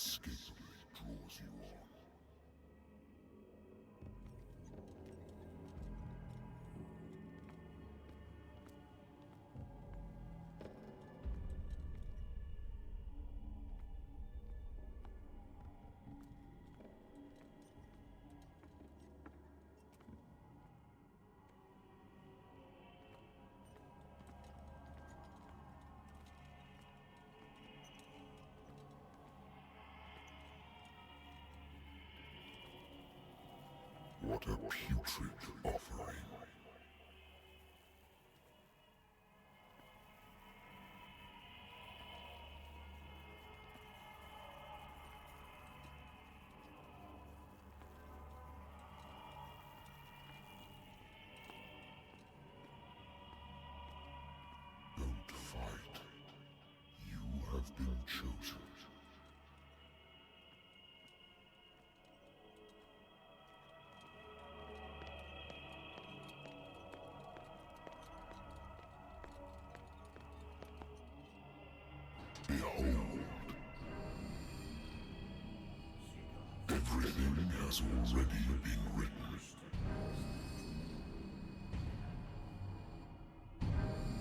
inescapably draws you on. What a putrid offering. Don't fight. You have been chosen. Behold. Everything has already been written.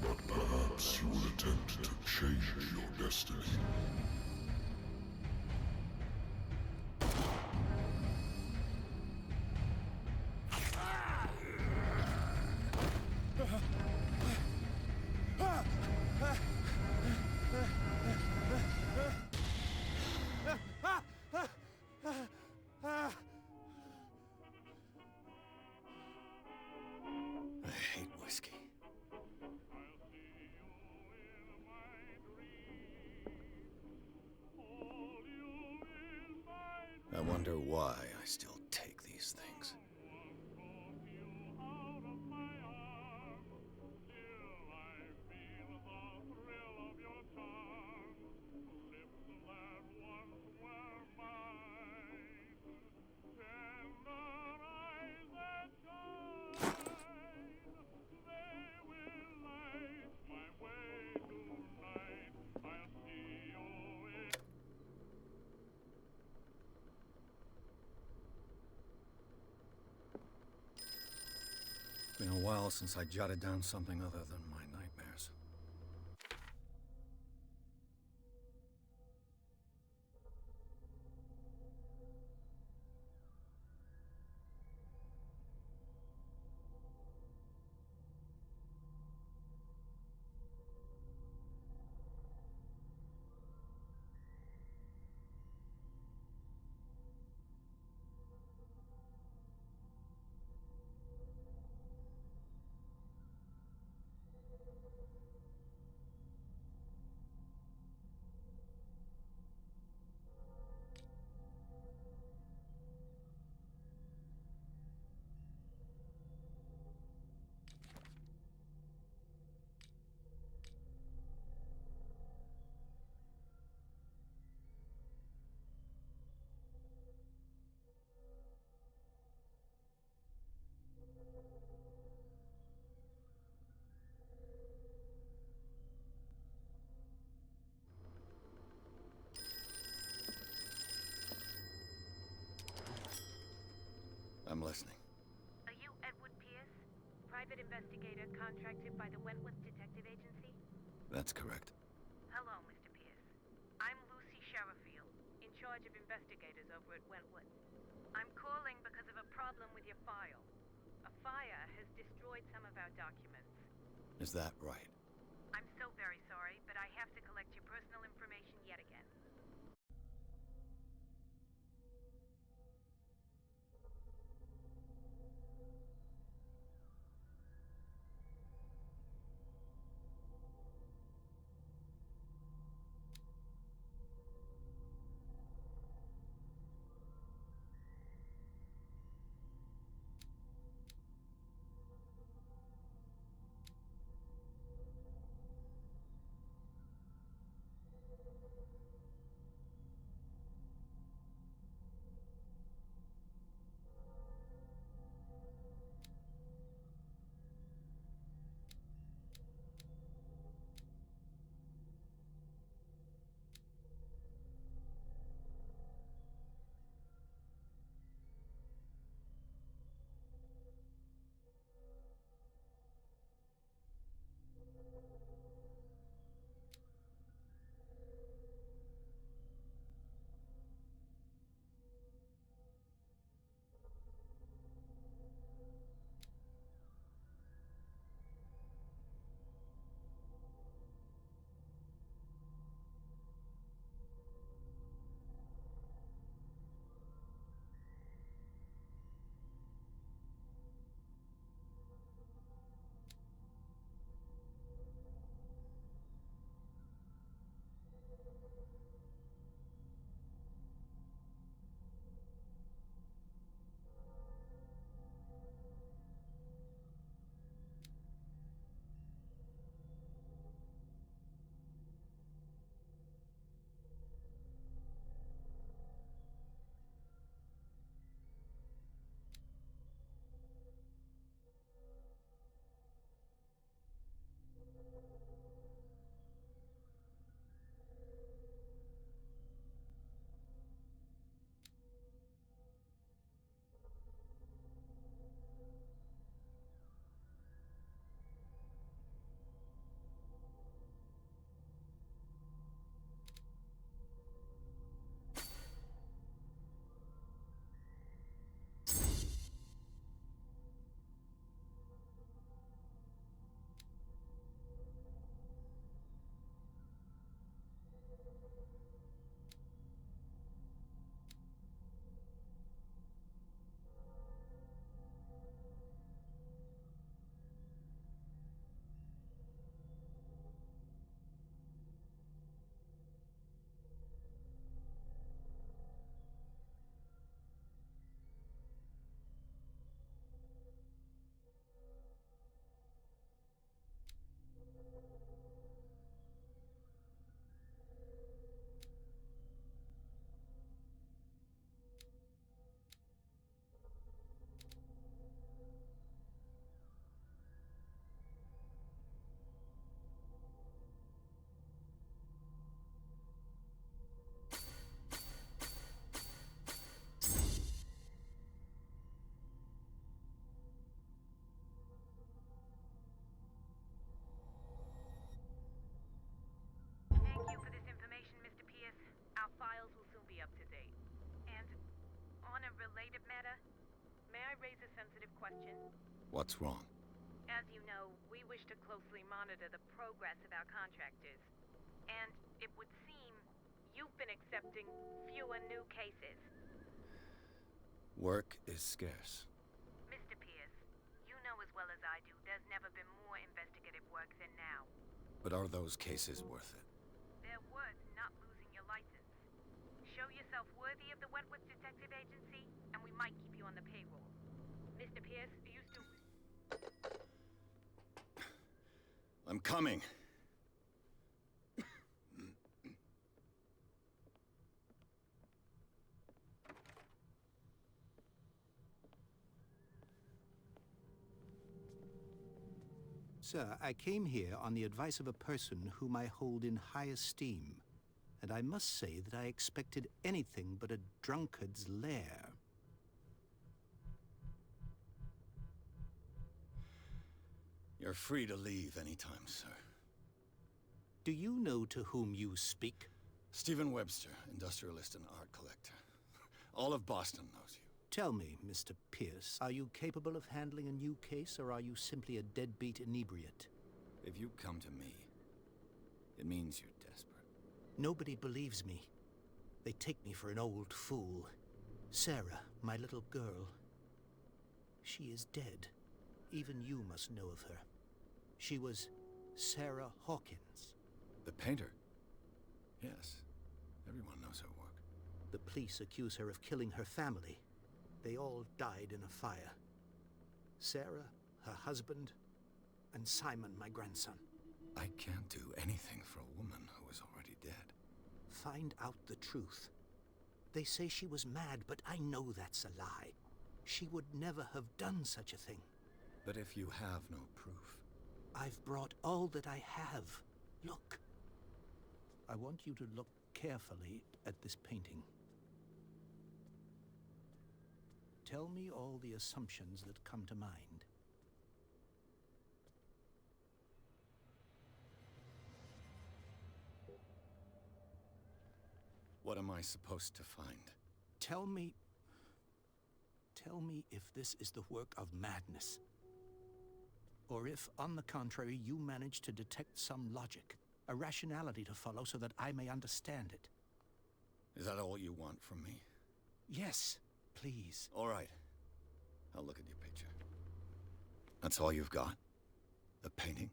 But perhaps you will attempt to change your destiny. I hate whiskey. I wonder why I still take these things. It's been a while since I jotted down something other than my nightmares. I'm listening. Are you Edward Pierce? Private investigator contracted by the Wentworth Detective Agency? That's correct. Hello, Mr. Pierce. I'm Lucy Sherifield, in charge of investigators over at Wentworth. I'm calling because of a problem with your file. A fire has destroyed some of our documents. Is that right? I'm so very sorry, but I have to collect your personal information yet again. related matter, may I raise a sensitive question? What's wrong? As you know, we wish to closely monitor the progress of our contractors. And it would seem you've been accepting fewer new cases. Work is scarce. Mr. Pierce, you know as well as I do there's never been more investigative work than now. But are those cases worth it? They're worth not losing your license. Show yourself worthy of the Wentworth Detective Agency, and we might keep you on the payroll. Mr. Pierce, are you still... I'm coming. Sir, I came here on the advice of a person whom I hold in high esteem, and I must say that I expected anything but a drunkard's lair. You're free to leave anytime, sir. Do you know to whom you speak? Stephen Webster, industrialist and art collector. All of Boston knows you. Tell me, Mr. Pierce, are you capable of handling a new case, or are you simply a deadbeat inebriate? If you come to me, it means you're desperate. Nobody believes me. They take me for an old fool. Sarah, my little girl, she is dead. Even you must know of her. She was Sarah Hawkins. The painter? Yes. Everyone knows her work. The police accuse her of killing her family. They all died in a fire. Sarah, her husband, and Simon, my grandson. I can't do anything for a woman who is already dead. Find out the truth. They say she was mad, but I know that's a lie. She would never have done such a thing. But if you have no proof... I've brought all that I have. Look. I want you to look carefully at this painting. Tell me all the assumptions that come to mind. What am I supposed to find? Tell me if this is the work of madness. Or if, on the contrary, you manage to detect some logic, a rationality to follow so that I may understand it. Is that all you want from me? Yes, please. All right. I'll look at your picture. That's all you've got? The painting?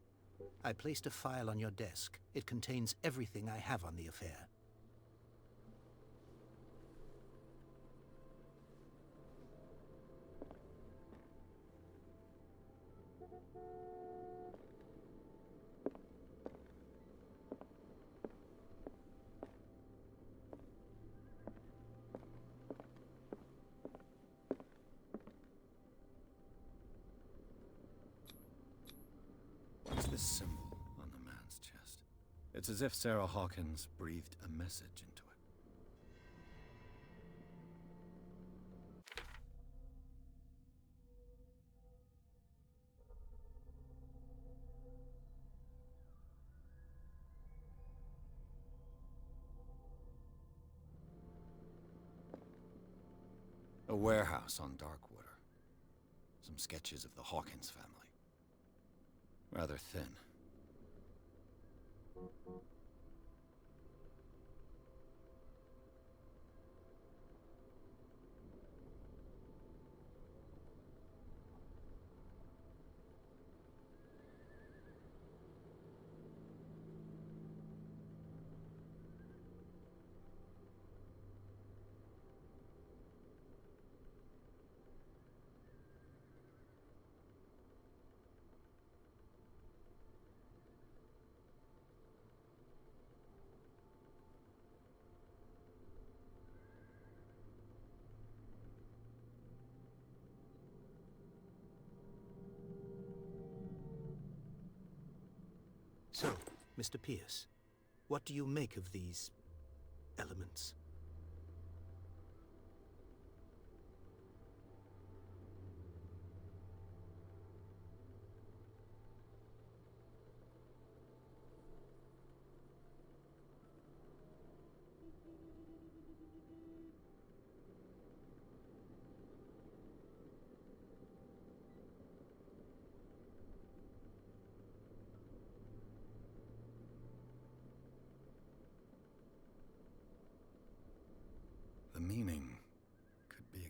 I placed a file on your desk. It contains everything I have on the affair. What's this symbol on the man's chest? It's as if Sarah Hawkins breathed a message into it. A warehouse on Darkwater. Some sketches of the Hawkins family. Rather thin. So, Mr. Pierce, what do you make of these elements?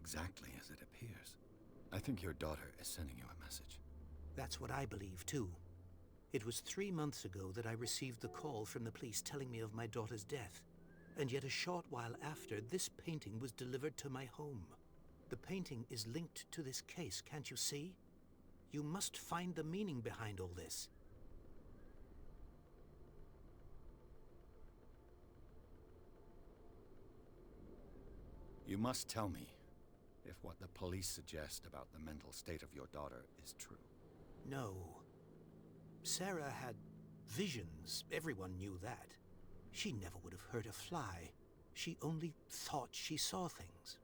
exactly as it appears. I think your daughter is sending you a message. That's what I believe, too. It was 3 months ago that I received the call from the police telling me of my daughter's death. And yet a short while after, this painting was delivered to my home. The painting is linked to this case, can't you see? You must find the meaning behind all this. You must tell me if what the police suggest about the mental state of your daughter is true. No. Sarah had visions. Everyone knew that. She never would have hurt a fly. She only thought she saw things.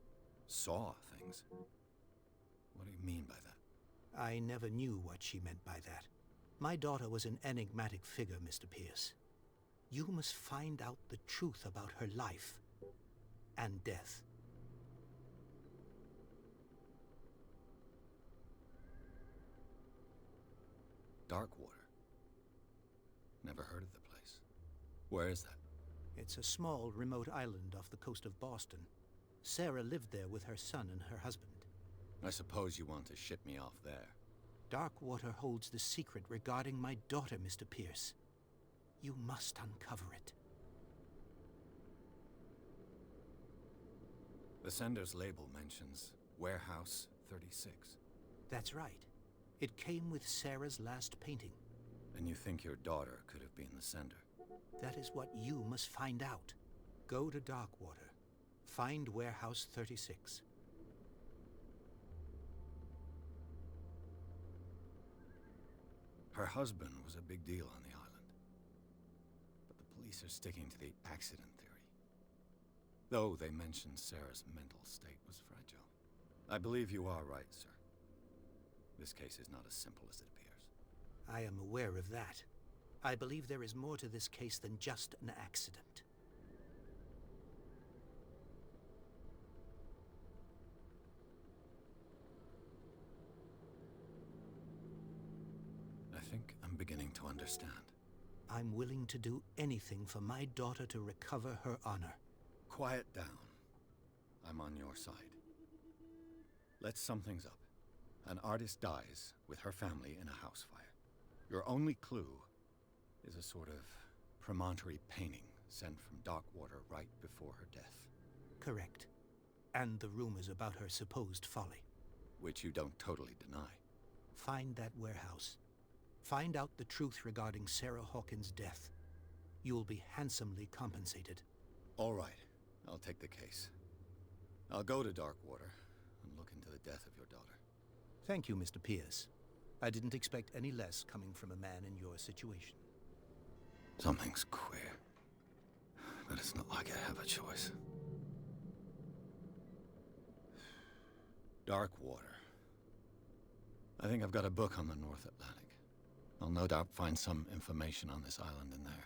Saw things? What do you mean by that? I never knew what she meant by that. My daughter was an enigmatic figure, Mr. Pierce. You must find out the truth about her life and death. Darkwater. Never heard of the place. Where is that? It's a small, remote island off the coast of Boston. Sarah lived there with her son and her husband. I suppose you want to ship me off there. Darkwater holds the secret regarding my daughter, Mr. Pierce. You must uncover it. The sender's label mentions Warehouse 36. That's right. It came with Sarah's last painting. And you think your daughter could have been the sender? That is what you must find out. Go to Darkwater. Find Warehouse 36. Her husband was a big deal on the island. But the police are sticking to the accident theory. Though they mentioned Sarah's mental state was fragile. I believe you are right, sir. This case is not as simple as it appears. I am aware of that. I believe there is more to this case than just an accident. I think I'm beginning to understand. I'm willing to do anything for my daughter to recover her honor. Quiet down. I'm on your side. Let's sum things up. An artist dies with her family in a house fire. Your only clue is a sort of promontory painting sent from Darkwater right before her death. Correct. And the rumors about her supposed folly. Which you don't totally deny. Find that warehouse. Find out the truth regarding Sarah Hawkins' death. You'll be handsomely compensated. All right. I'll take the case. I'll go to Darkwater and look into the death of your daughter. Thank you, Mr. Pierce. I didn't expect any less coming from a man in your situation. Something's queer. But it's not like I have a choice. Darkwater. I think I've got a book on the North Atlantic. I'll no doubt find some information on this island in there.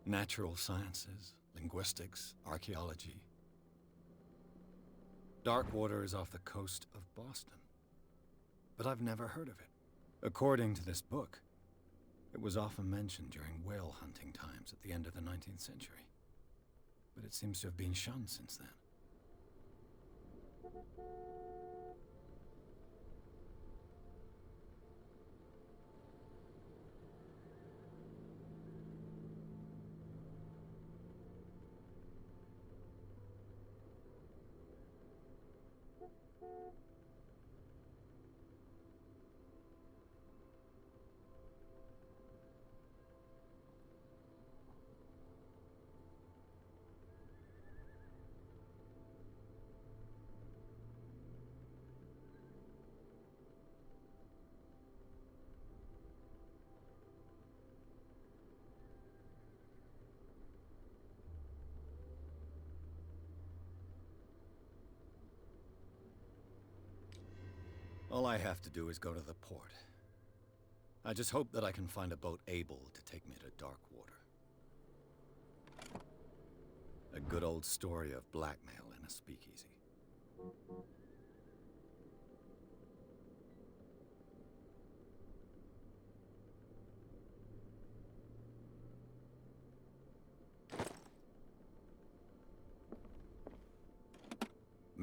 Natural sciences, linguistics, archaeology. Darkwater is off the coast of Boston. But I've never heard of it. According to this book, it was often mentioned during whale hunting times at the end of the 19th century. But it seems to have been shunned since then. All I have to do is go to the port. I just hope that I can find a boat able to take me to Darkwater. A good old story of blackmail in a speakeasy.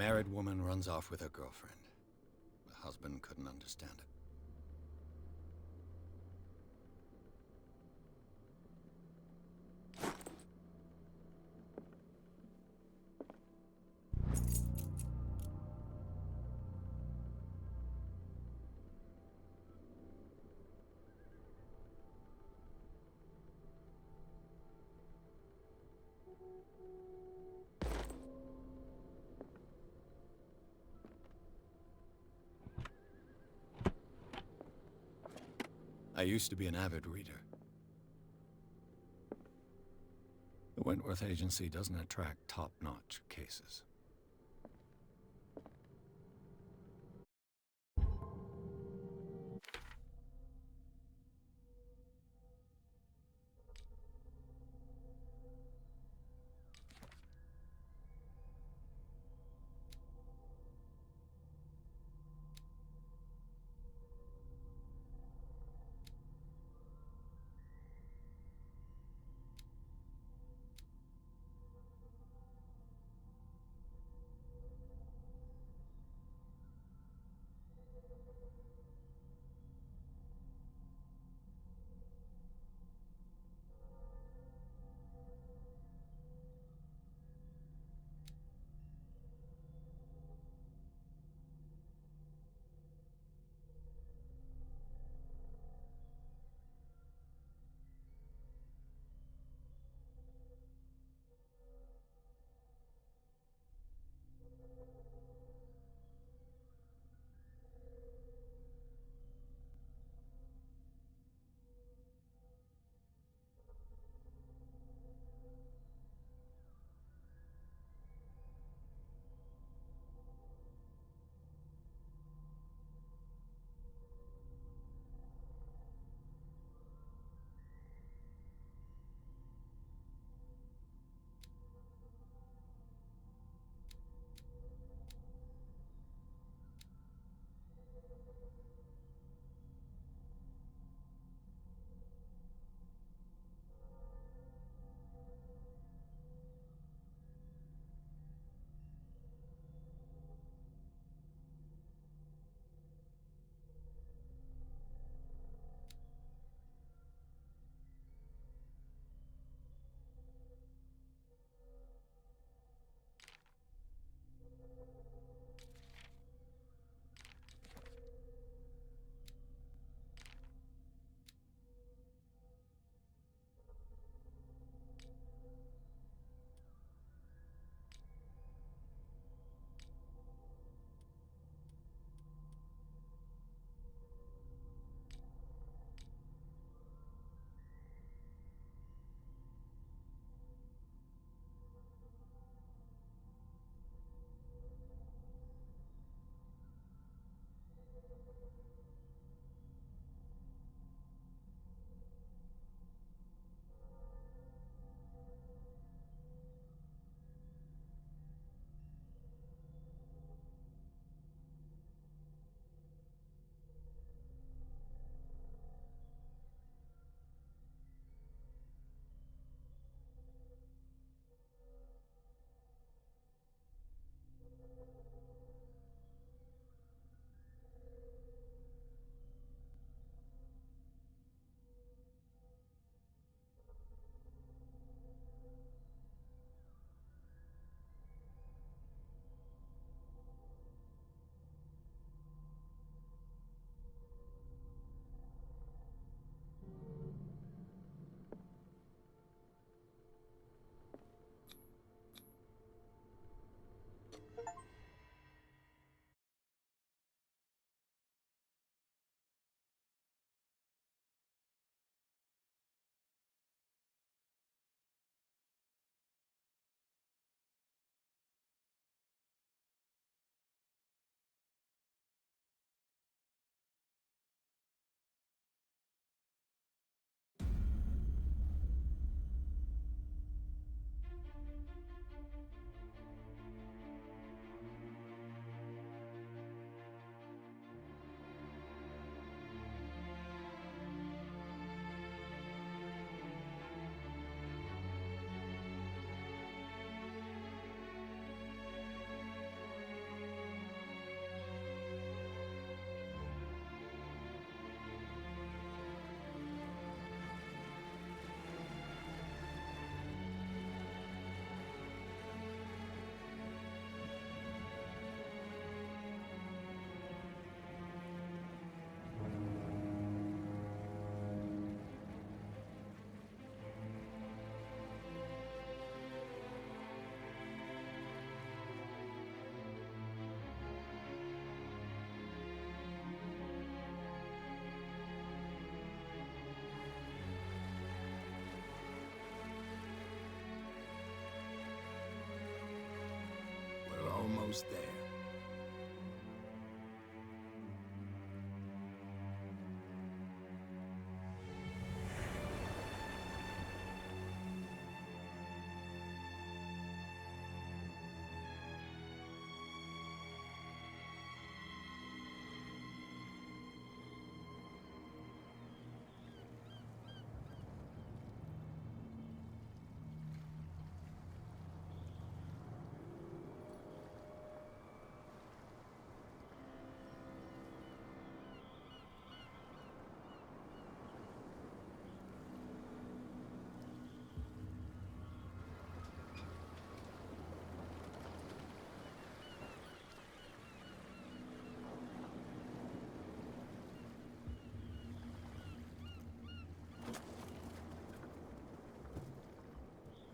Married woman runs off with her girlfriend. The husband couldn't understand it. I used to be an avid reader. The Wentworth Agency doesn't attract top-notch cases. almost there.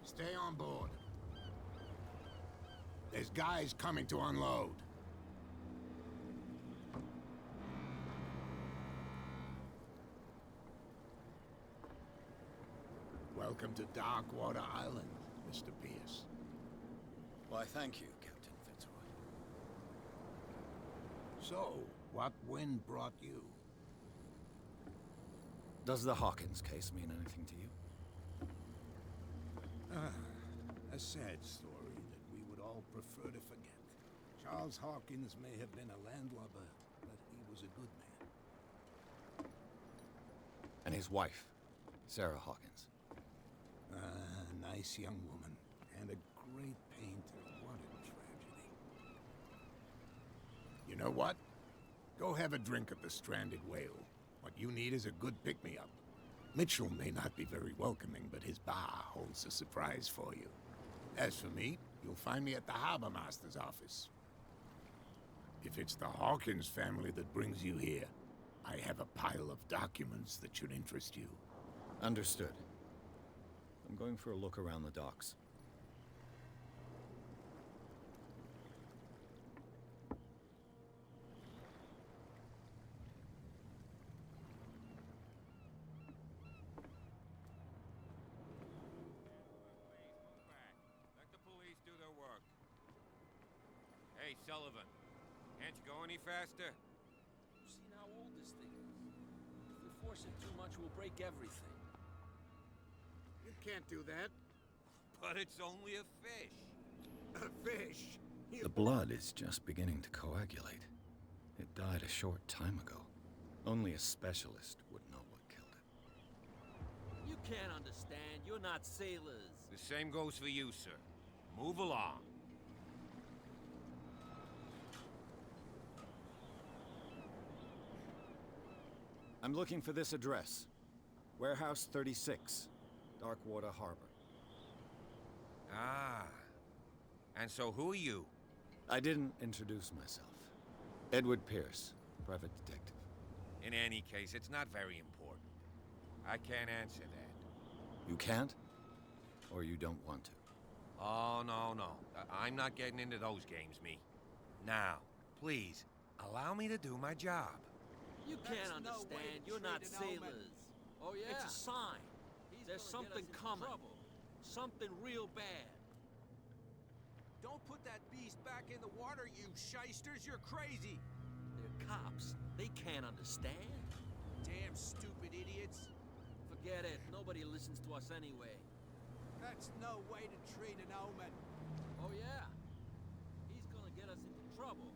Stay on board. There's guys coming to unload. Welcome to Darkwater Island, Mr. Pierce. Why, thank you, Captain Fitzroy. So, what wind brought you? Does the Hawkins case mean anything to you? A sad story that we would all prefer to forget. Charles Hawkins may have been a landlubber, but he was a good man. And his wife, Sarah Hawkins. Nice young woman, and a great painter. What a tragedy. You know what? Go have a drink at the Stranded Whale. What you need is a good pick-me-up. Mitchell may not be very welcoming, but his bar holds a surprise for you. As for me, you'll find me at the Harbor Master's office. If it's the Hawkins family that brings you here, I have a pile of documents that should interest you. Understood. I'm going for a look around the docks. Hey, Sullivan. Can't you go any faster? You've seen how old this thing is. If we force it too much, we'll break everything. You can't do that. But it's only a fish. A fish? The blood is just beginning to coagulate. It died a short time ago. Only a specialist would know what killed it. You can't understand. You're not sailors. The same goes for you, sir. Move along. I'm looking for this address. Warehouse 36, Darkwater Harbor. Ah. And so who are you? I didn't introduce myself. Edward Pierce, private detective. In any case, it's not very important. I can't answer that. You can't? Or you don't want to? Oh, no. I'm not getting into those games, me. Now, please, allow me to do my job. You can't understand. You're not sailors. Oh, yeah? It's a sign. There's something coming. Something real bad. Don't put that beast back in the water, you shysters! You're crazy! They're cops. They can't understand. Damn stupid idiots! Forget it. Nobody listens to us anyway. That's no way to treat an omen. Oh, yeah? He's gonna get us into trouble.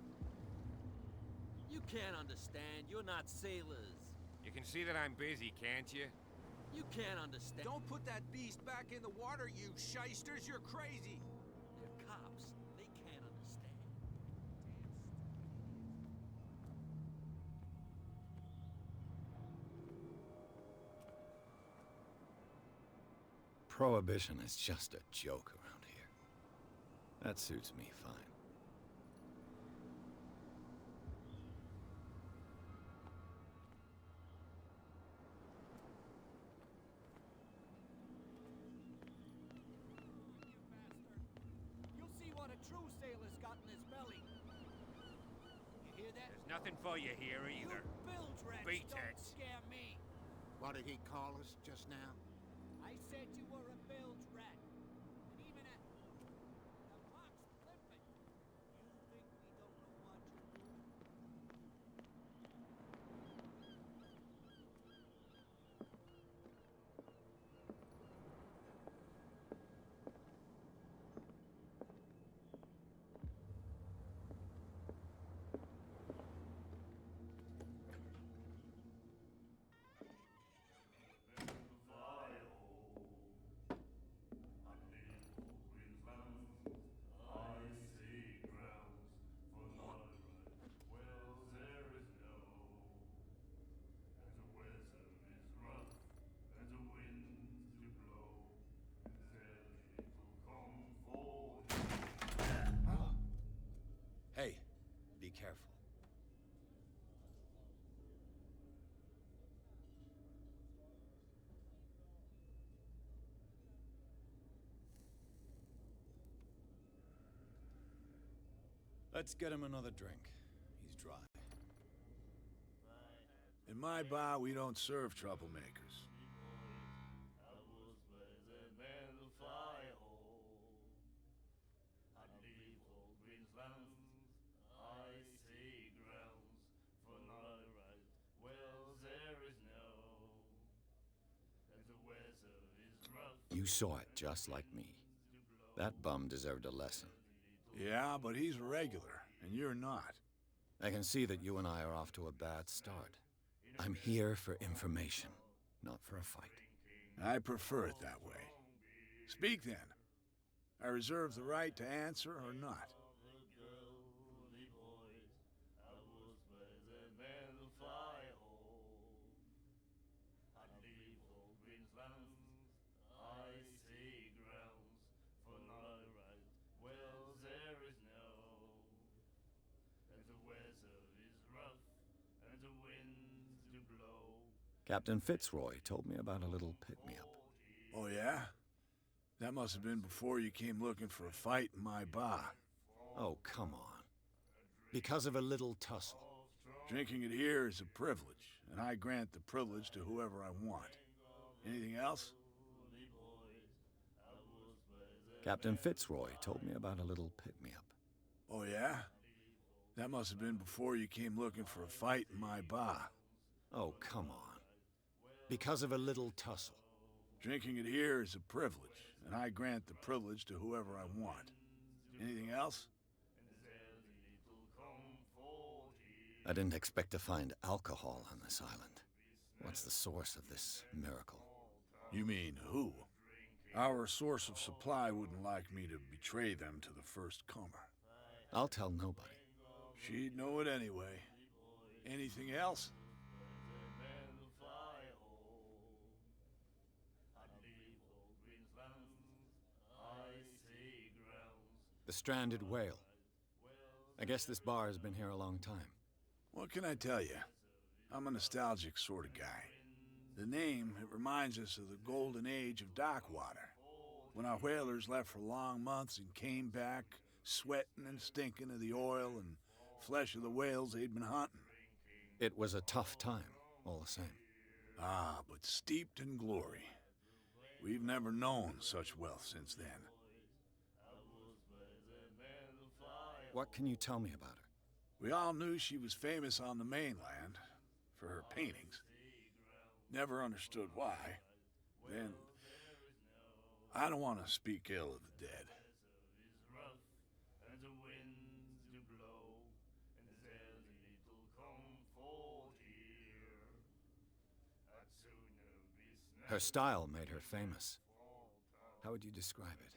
You can't understand. You're not sailors. You can see that I'm busy, can't you? You can't understand. Don't put that beast back in the water, you shysters! You're crazy! They're cops. They can't understand. Prohibition is just a joke around here. That suits me fine. True sailor's got in his belly. You hear that? There's nothing for you here either. You bilge rats Beat don't it. scare me. What did he call us just now? I said you were a bilge rat. And even at... The lock's flipping. You think Let's get him another drink. He's dry. In my bar, we don't serve troublemakers. You saw it just like me. That bum deserved a lesson. Yeah, but he's a regular, and you're not. I can see that you and I are off to a bad start. I'm here for information, not for a fight. I prefer it that way. Speak then. I reserve the right to answer or not. Captain Fitzroy told me about a little pick-me-up. Oh, yeah? That must have been before you came looking for a fight in my bar. Oh, come on. Because of a little tussle. Drinking it here is a privilege, and I grant the privilege to whoever I want. Anything else? Captain Fitzroy told me about a little pick-me-up. Oh, yeah? That must have been before you came looking for a fight in my bar. Oh, come on. Because of a little tussle. Drinking it here is a privilege, and I grant the privilege to whoever I want. Anything else? I didn't expect to find alcohol on this island. What's the source of this miracle? You mean who? Our source of supply wouldn't like me to betray them to the first comer. I'll tell nobody. She'd know it anyway. Anything else? The stranded whale. I guess this bar has been here a long time. What can I tell you? I'm a nostalgic sort of guy. The name, it reminds us of the golden age of dockwater, when our whalers left for long months and came back sweating and stinking of the oil and flesh of the whales they'd been hunting. It was a tough time, all the same. Ah, but steeped in glory. We've never known such wealth since then. What can you tell me about her? We all knew she was famous on the mainland for her paintings. Never understood why. Then, I don't want to speak ill of the dead. Her style made her famous. How would you describe it?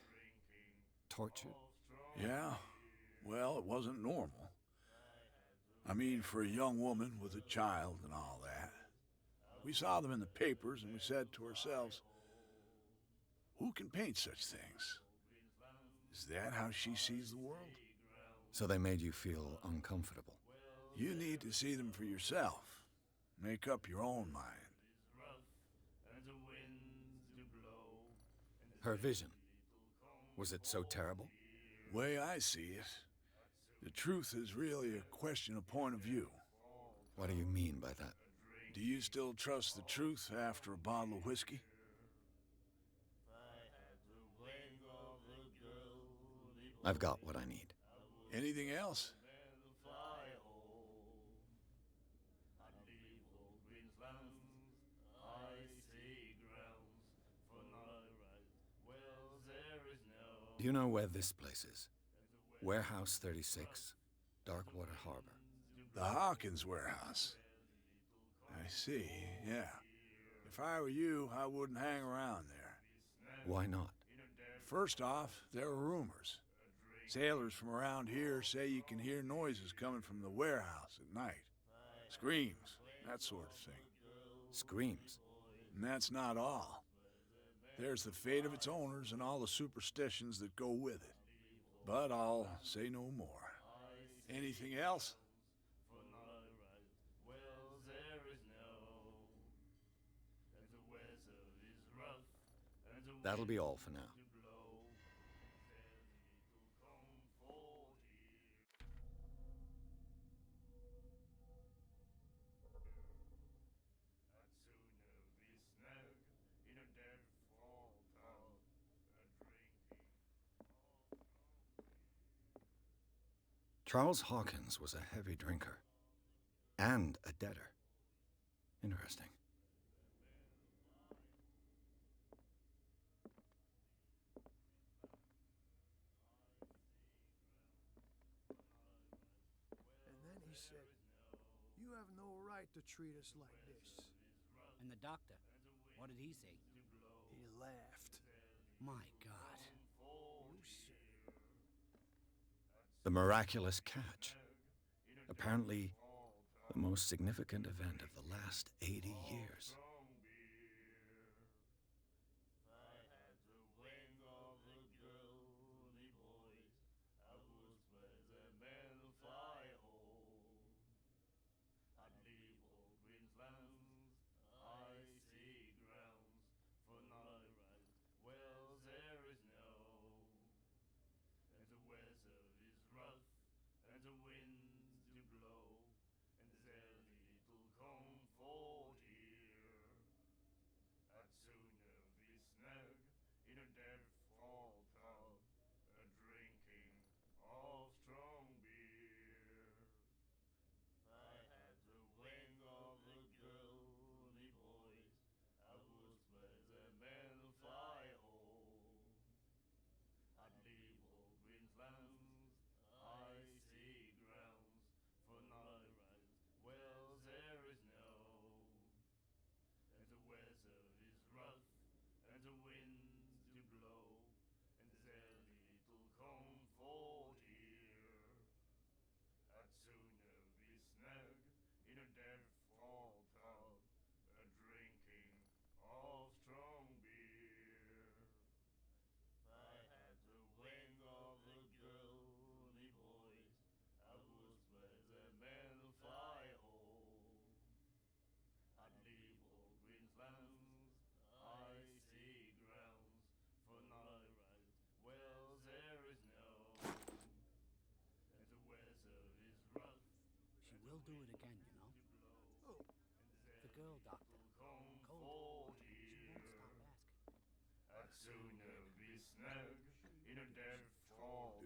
Tortured? Yeah, well, it wasn't normal. I mean, for a young woman with a child and all that. We saw them in the papers and we said to ourselves, who can paint such things? Is that how she sees the world? So they made you feel uncomfortable. You need to see them for yourself. Make up your own mind. Her vision. Was it so terrible? Way I see it, the truth is really a question of point of view. What do you mean by that? Do you still trust the truth after a bottle of whiskey? I've got what I need. Anything else? Do you know where this place is? Warehouse 36, Darkwater Harbor. The Hawkins warehouse. I see, yeah. If I were you, I wouldn't hang around there. Why not? First off, there are rumors. Sailors from around here say you can hear noises coming from the warehouse at night. Screams, that sort of thing. Screams? And that's not all. There's the fate of its owners and all the superstitions that go with it. But I'll say no more. Anything else? That'll be all for now. Charles Hawkins was a heavy drinker. And a debtor. Interesting. And then he said, "You have no right to treat us like this." And the doctor, what did he say? He laughed. My God. You said it. The miraculous catch. Apparently, the most significant event of the last 80 years. She will do it again, you know. Oh, The girl doctor. Cold. She won't stop asking.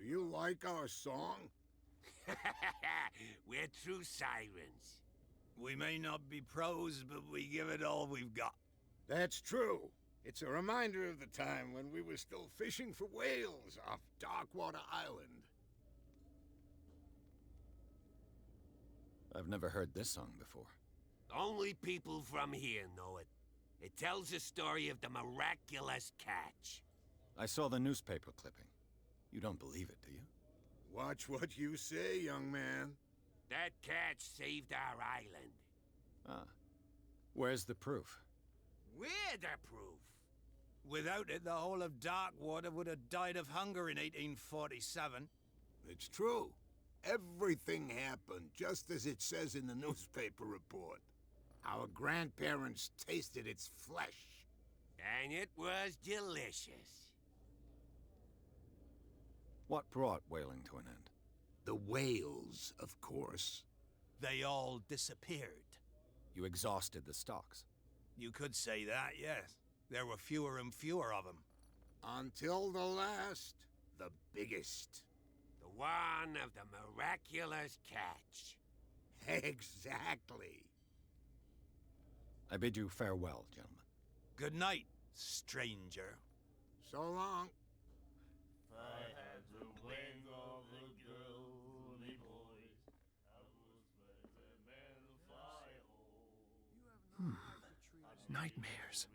Do you like our song? We're true sirens. We may not be pros, but we give it all we've got. That's true. It's a reminder of the time when we were still fishing for whales off Darkwater Island. I've never heard this song before. Only people from here know it. It tells the story of the miraculous catch. I saw the newspaper clipping. You don't believe it, do you? Watch what you say, young man. That catch saved our island. Ah. Where's the proof? We're the proof. Without it, the whole of Darkwater would have died of hunger in 1847. It's true. Everything happened just as it says in the newspaper report. Our grandparents tasted its flesh. And it was delicious. What brought whaling to an end? The whales, of course. They all disappeared. You exhausted the stocks. You could say that, yes. There were fewer and fewer of them. Until the last, the biggest. The one of the miraculous catch. Exactly. I bid you farewell, gentlemen. Good night, stranger. So long. Nightmares.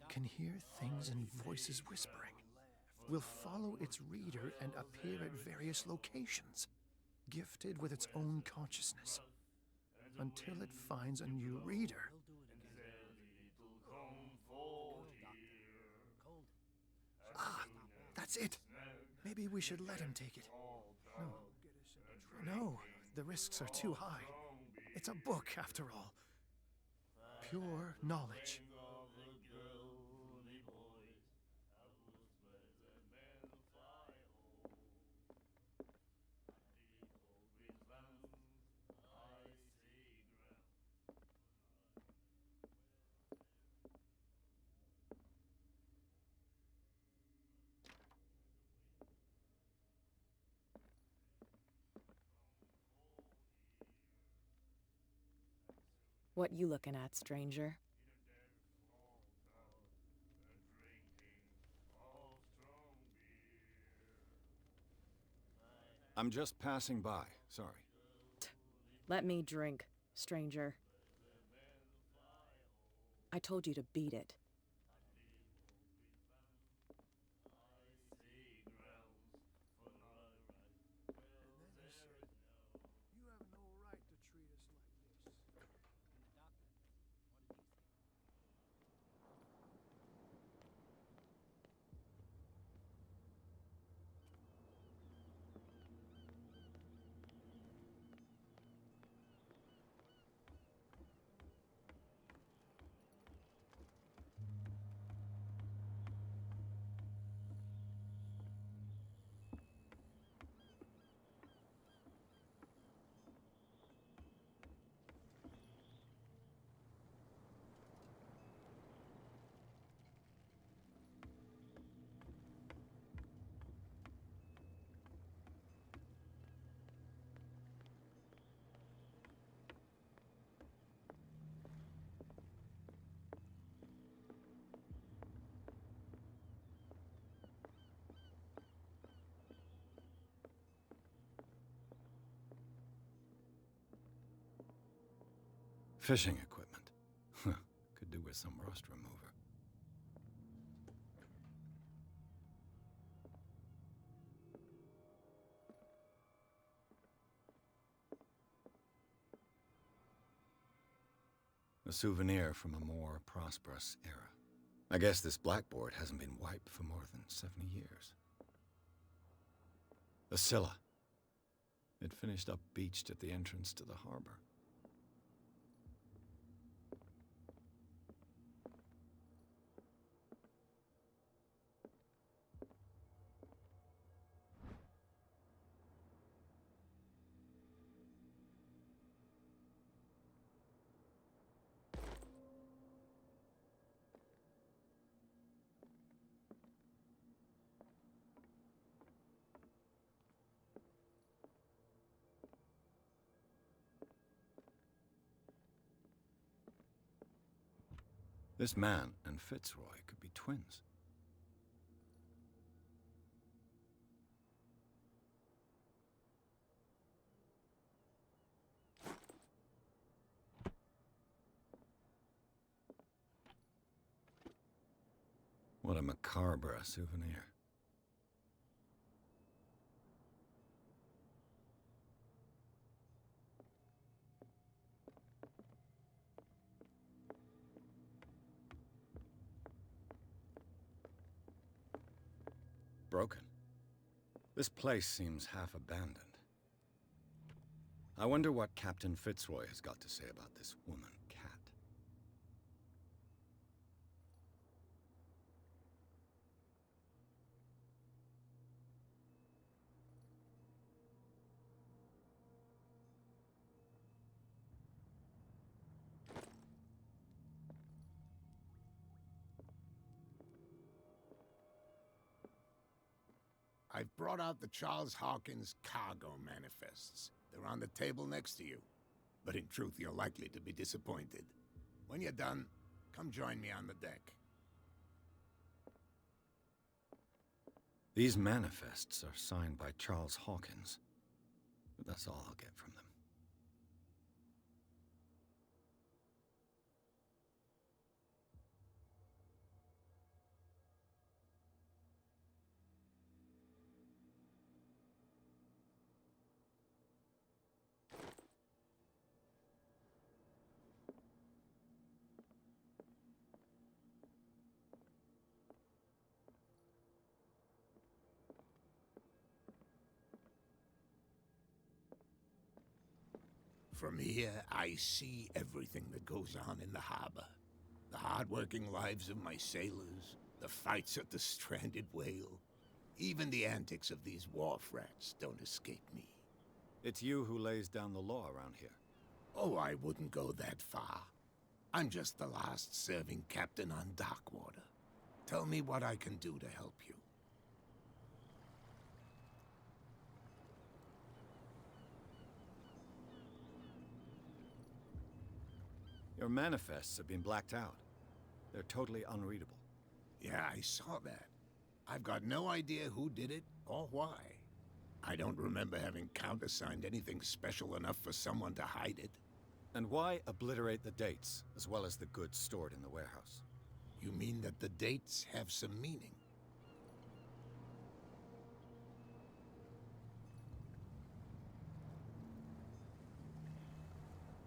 Can hear things and voices whispering. Will follow its reader and appear at various locations, gifted with its own consciousness, until it finds a new reader. Ah, that's it. Maybe we should let him take it. No, the risks are too high. It's a book, after all. Pure knowledge. What you looking at, stranger? I'm just passing by, sorry. Let me drink, stranger. I told you to beat it. You have no right to treat us like this. Fishing equipment. Could do with some rust remover. A souvenir from a more prosperous era. I guess this blackboard hasn't been wiped for more than 70 years. A Scylla. It finished up beached at the entrance to the harbor. This man and Fitzroy could be twins. What a macabre souvenir. Broken. This place seems half abandoned. I wonder what Captain Fitzroy has got to say about this woman cat. I've brought out the Charles Hawkins cargo manifests. They're on the table next to you. But in truth, you're likely to be disappointed. When you're done, come join me on the deck. These manifests are signed by Charles Hawkins. But that's all I'll get from them. From here, I see everything that goes on in the harbor. The hard-working lives of my sailors, the fights at the stranded whale. Even the antics of these wharf rats don't escape me. It's you who lays down the law around here. Oh, I wouldn't go that far. I'm just the last serving captain on Darkwater. Tell me what I can do to help you. Your manifests have been blacked out. They're totally unreadable. Yeah, I saw that. I've got no idea who did it or why. I don't remember having countersigned anything special enough for someone to hide it. And why obliterate the dates, as well as the goods stored in the warehouse? You mean that the dates have some meaning?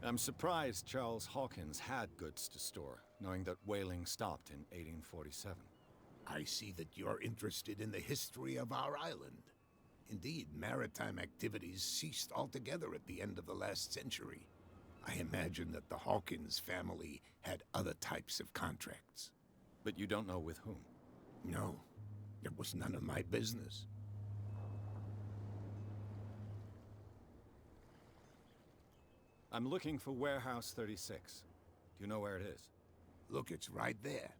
I'm surprised Charles Hawkins had goods to store, knowing that whaling stopped in 1847. I see that you're interested in the history of our island. Indeed, maritime activities ceased altogether at the end of the last century. I imagine that the Hawkins family had other types of contracts. But you don't know with whom? No, it was none of my business. I'm looking for Warehouse 36. Do you know where it is? Look, it's right there.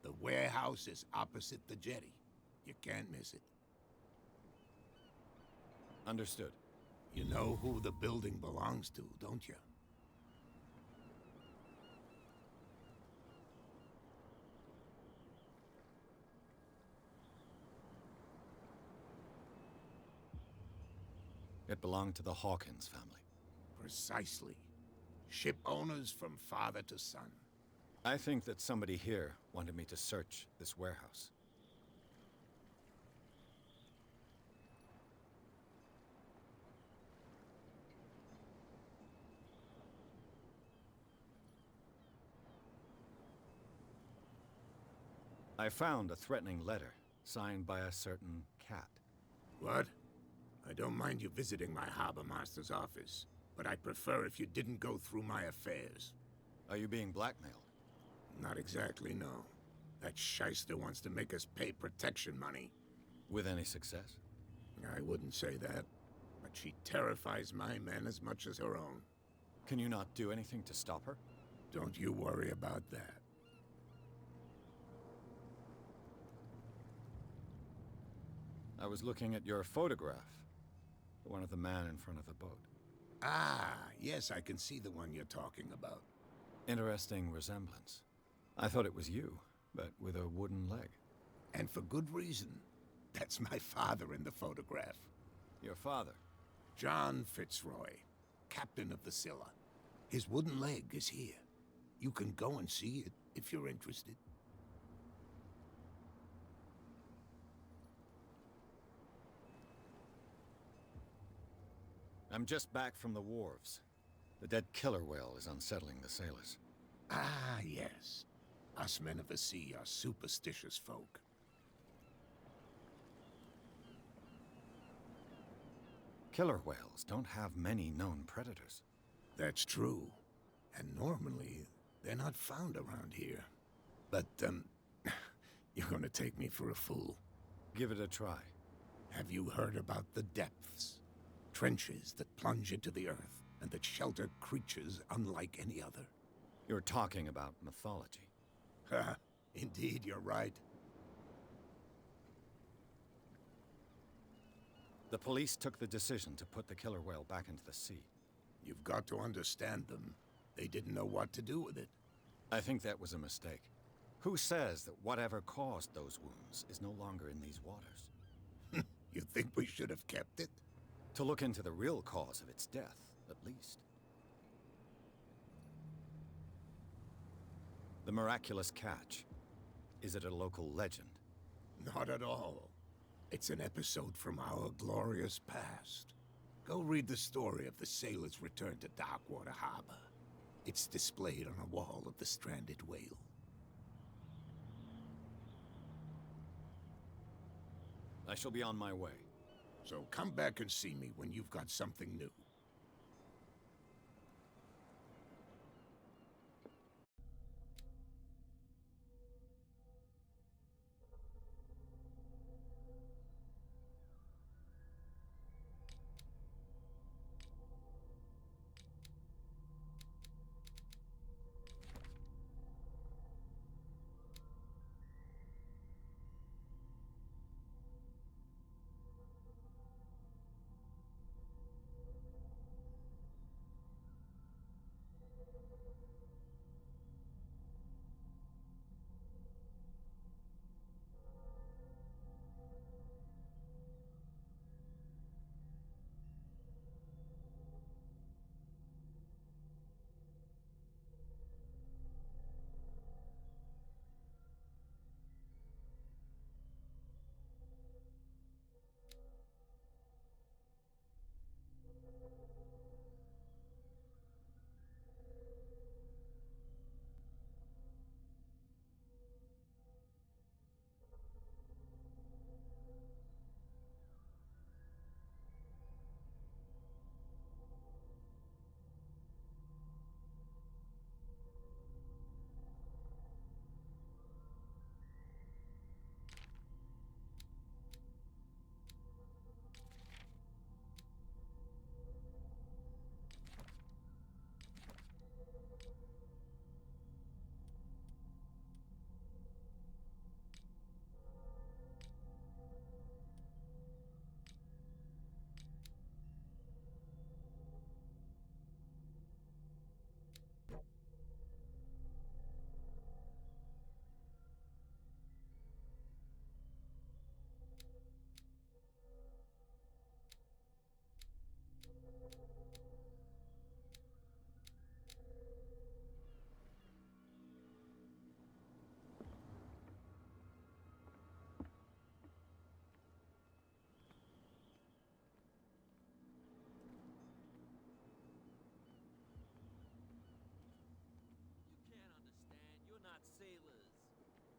The warehouse is opposite the jetty. You can't miss it. Understood. You know who the building belongs to, don't you? It belonged to the Hawkins family. Precisely. Ship owners from father to son. I think that somebody here wanted me to search this warehouse. I found a threatening letter, signed by a certain cat. What? I don't mind you visiting my harbor master's office, but I'd prefer if you didn't go through my affairs. Are you being blackmailed? Not exactly, no. That shyster wants to make us pay protection money. With any success? I wouldn't say that, but she terrifies my men as much as her own. Can you not do anything to stop her? Don't you worry about that. I was looking at your photograph. The one of the man in front of the boat. Ah, yes, I can see the one you're talking about. Interesting resemblance. I thought it was you, but with a wooden leg. And for good reason. That's my father in the photograph. Your father? John Fitzroy, captain of the Scylla. His wooden leg is here. You can go and see it if you're interested. I'm just back from the wharves. The dead killer whale is unsettling the sailors. Ah, yes. Us men of the sea are superstitious folk. Killer whales don't have many known predators. That's true. And normally, they're not found around here. But, you're gonna take me for a fool. Give it a try. Have you heard about the depths? Trenches that plunge into the earth and that shelter creatures unlike any other. You're talking about mythology. Ha! Indeed, you're right. The police took the decision to put the killer whale back into the sea. You've got to understand them. They didn't know what to do with it. I think that was a mistake. Who says that whatever caused those wounds is no longer in these waters? You think we should have kept it? To look into the real cause of its death, at least. The miraculous catch. Is it a local legend? Not at all. It's an episode from our glorious past. Go read the story of the sailor's return to Darkwater Harbor. It's displayed on a wall of the stranded whale. I shall be on my way. So come back and see me when you've got something new.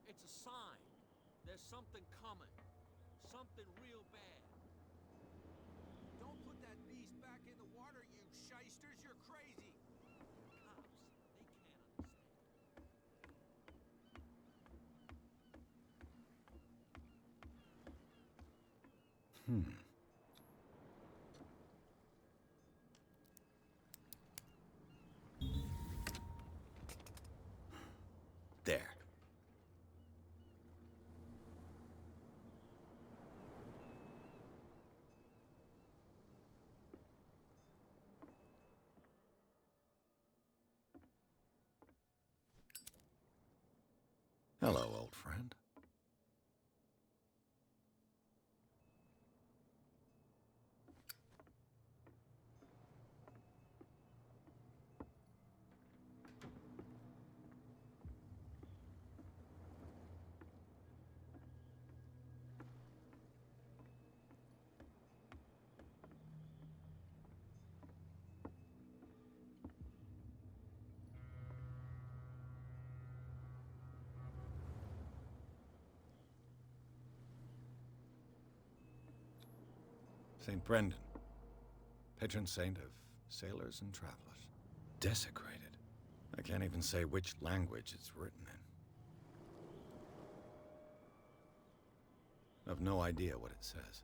It's a sign. There's something coming. Something real bad. Don't put that beast back in the water, you shysters! You're crazy! Cops, they can't understand. There. Hello, old friend. St. Brendan, patron saint of sailors and travelers. Desecrated. I can't even say which language it's written in. I've no idea what it says.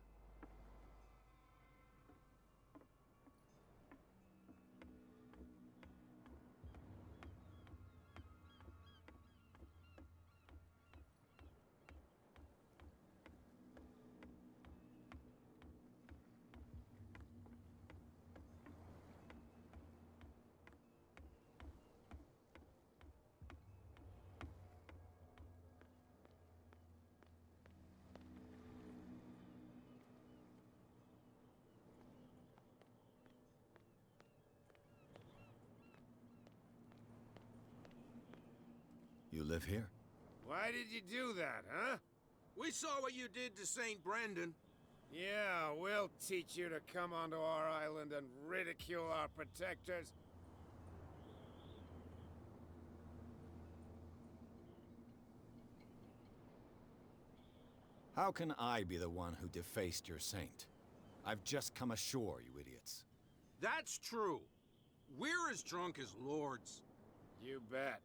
You live here? Why did you do that, huh? We saw what you did to St. Brendan. Yeah, we'll teach you to come onto our island and ridicule our protectors. How can I be the one who defaced your saint? I've just come ashore, you idiots. That's true. We're as drunk as lords. You bet.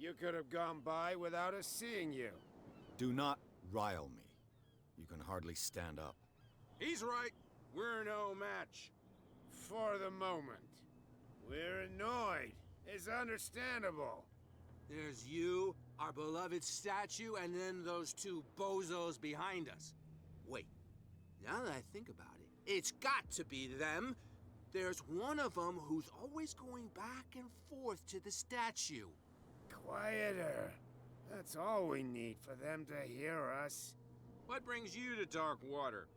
You could have gone by without us seeing you. Do not rile me. You can hardly stand up. He's right. We're no match. For the moment. We're annoyed. It's understandable. There's you, our beloved statue, and then those two bozos behind us. Wait, now that I think about it, it's got to be them. There's one of them who's always going back and forth to the statue. Quieter. That's all we need for them to hear us. What brings you to dark water?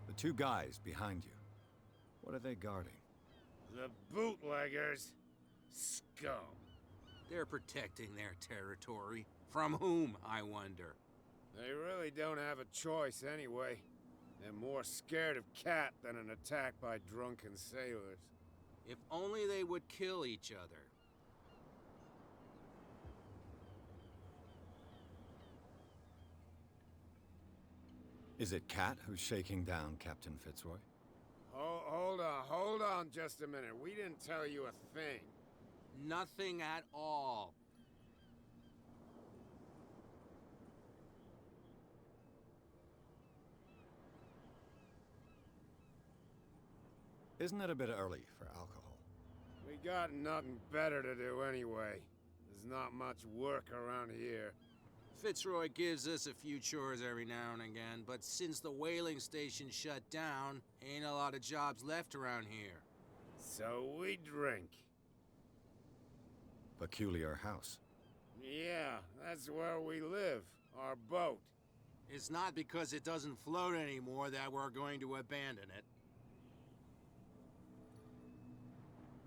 The two guys behind you. What are they guarding? The bootleggers. Scum. They're protecting their territory. From whom, I wonder? They really don't have a choice anyway. They're more scared of Cat than an attack by drunken sailors. If only they would kill each other. Is it Cat who's shaking down Captain Fitzroy? Hold on just a minute. We didn't tell you a thing. Nothing at all. Isn't it a bit early for alcohol? We got nothing better to do anyway. There's not much work around here. Fitzroy gives us a few chores every now and again, but since the whaling station shut down, ain't a lot of jobs left around here. So we drink. Peculiar house. Yeah, that's where we live. Our boat. It's not because it doesn't float anymore that we're going to abandon it.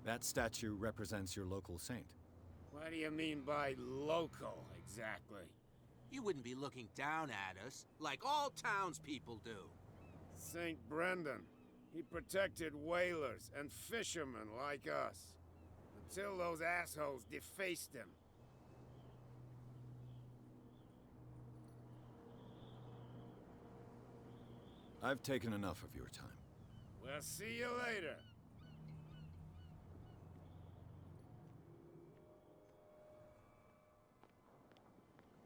That statue represents your local saint. What do you mean by local, exactly? You wouldn't be looking down at us, like all townspeople do. St. Brendan. He protected whalers and fishermen like us. Until those assholes defaced him. I've taken enough of your time. We'll see you later.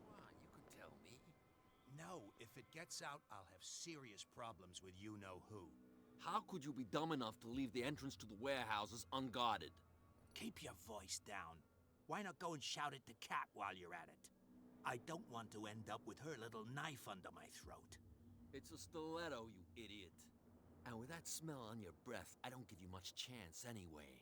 Come on, you could tell me. No, if it gets out, I'll have serious problems with you-know-who. How could you be dumb enough to leave the entrance to the warehouses unguarded? Keep your voice down. Why not go and shout at the cat while you're at it? I don't want to end up with her little knife under my throat. It's a stiletto, you idiot. And with that smell on your breath, I don't give you much chance anyway.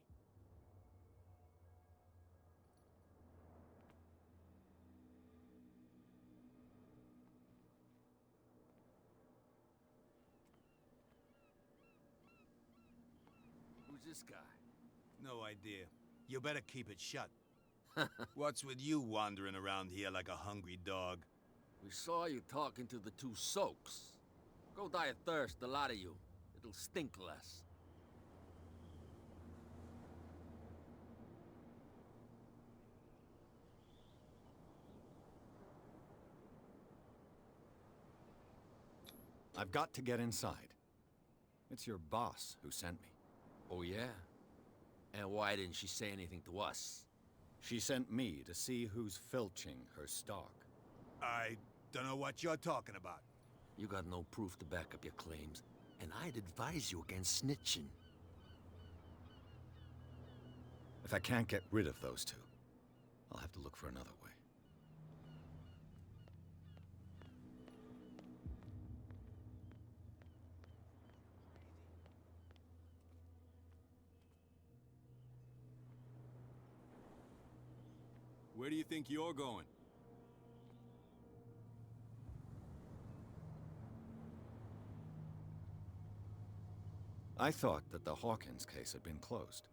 Who's this guy? No idea. You better keep it shut. What's with you wandering around here like a hungry dog? We saw you talking to the two soaks. Go die of thirst, the lot of you. It'll stink less. I've got to get inside. It's your boss who sent me. Oh, yeah? And why didn't she say anything to us? She sent me to see who's filching her stock. I don't know what you're talking about. You got no proof to back up your claims, and I'd advise you against snitching. If I can't get rid of those two, I'll have to look for another way. Where do you think you're going? I thought that the Hawkins case had been closed.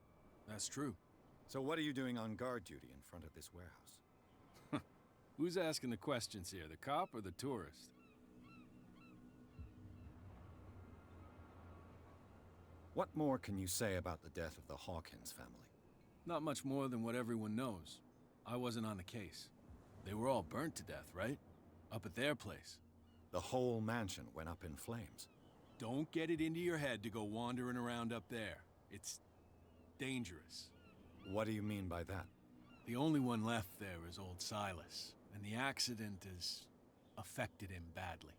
That's true. So what are you doing on guard duty in front of this warehouse? Who's asking the questions here, the cop or the tourist? What more can you say about the death of the Hawkins family? Not much more than what everyone knows. I wasn't on the case. They were all burnt to death, right? Up at their place. The whole mansion went up in flames. Don't get it into your head to go wandering around up there. It's dangerous. What do you mean by that? The only one left there is old Silas, and the accident has affected him badly.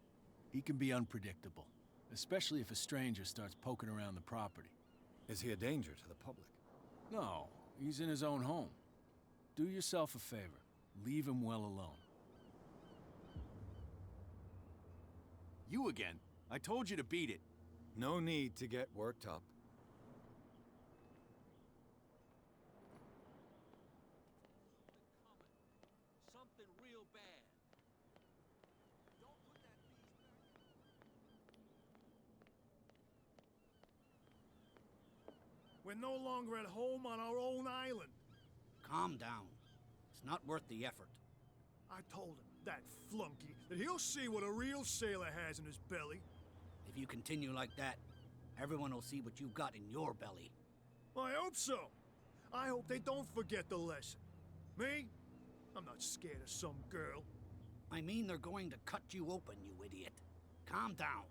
He can be unpredictable, especially if a stranger starts poking around the property. Is he a danger to the public? No, he's in his own home. Do yourself a favor. Leave him well alone. You again? I told you to beat it. No need to get worked up. Something real bad. Don't put that beast back. We're no longer at home on our own island. Calm down. It's not worth the effort. I told him, that flunky, that he'll see what a real sailor has in his belly. If you continue like that, everyone will see what you've got in your belly. I hope so. I hope they don't forget the lesson. Me? I'm not scared of some girl. I mean they're going to cut you open, you idiot. Calm down.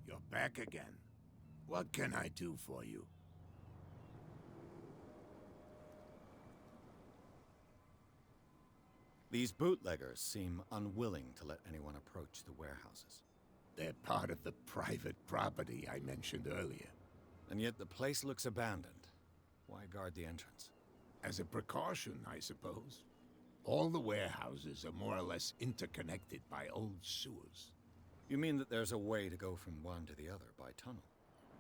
You're back again. What can I do for you? These bootleggers seem unwilling to let anyone approach the warehouses. They're part of the private property I mentioned earlier. And yet the place looks abandoned. Why guard the entrance? As a precaution, I suppose. All the warehouses are more or less interconnected by old sewers. You mean that there's a way to go from one to the other by tunnel?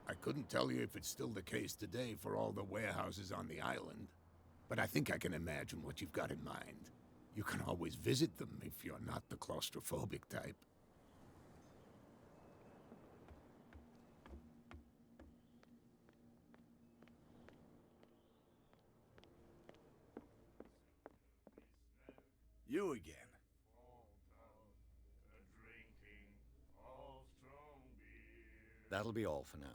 I couldn't tell you if it's still the case today for all the warehouses on the island, but I think I can imagine what you've got in mind. You can always visit them if you're not the claustrophobic type. you again. That'll be all for now.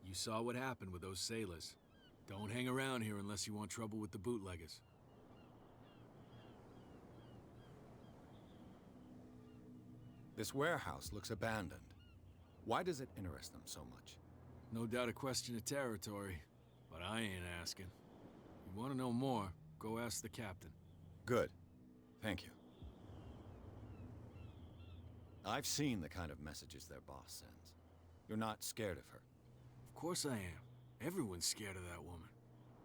You saw what happened with those sailors. Don't hang around here unless you want trouble with the bootleggers. This warehouse looks abandoned. Why does it interest them so much? No doubt a question of territory, but I ain't asking. You want to know more, go ask the captain. Good. Thank you. I've seen the kind of messages their boss sends. You're not scared of her. Of course I am. Everyone's scared of that woman.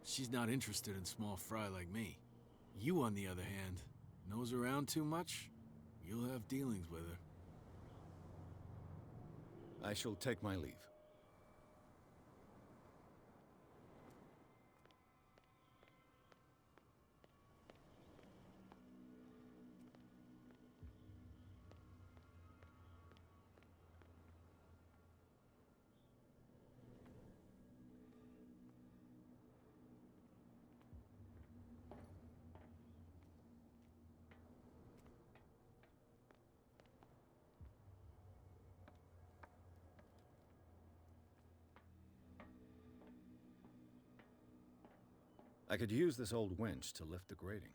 She's not interested in small fry like me. You, on the other hand, nose around too much, you'll have dealings with her. I shall take my leave. I could use this old winch to lift the grating,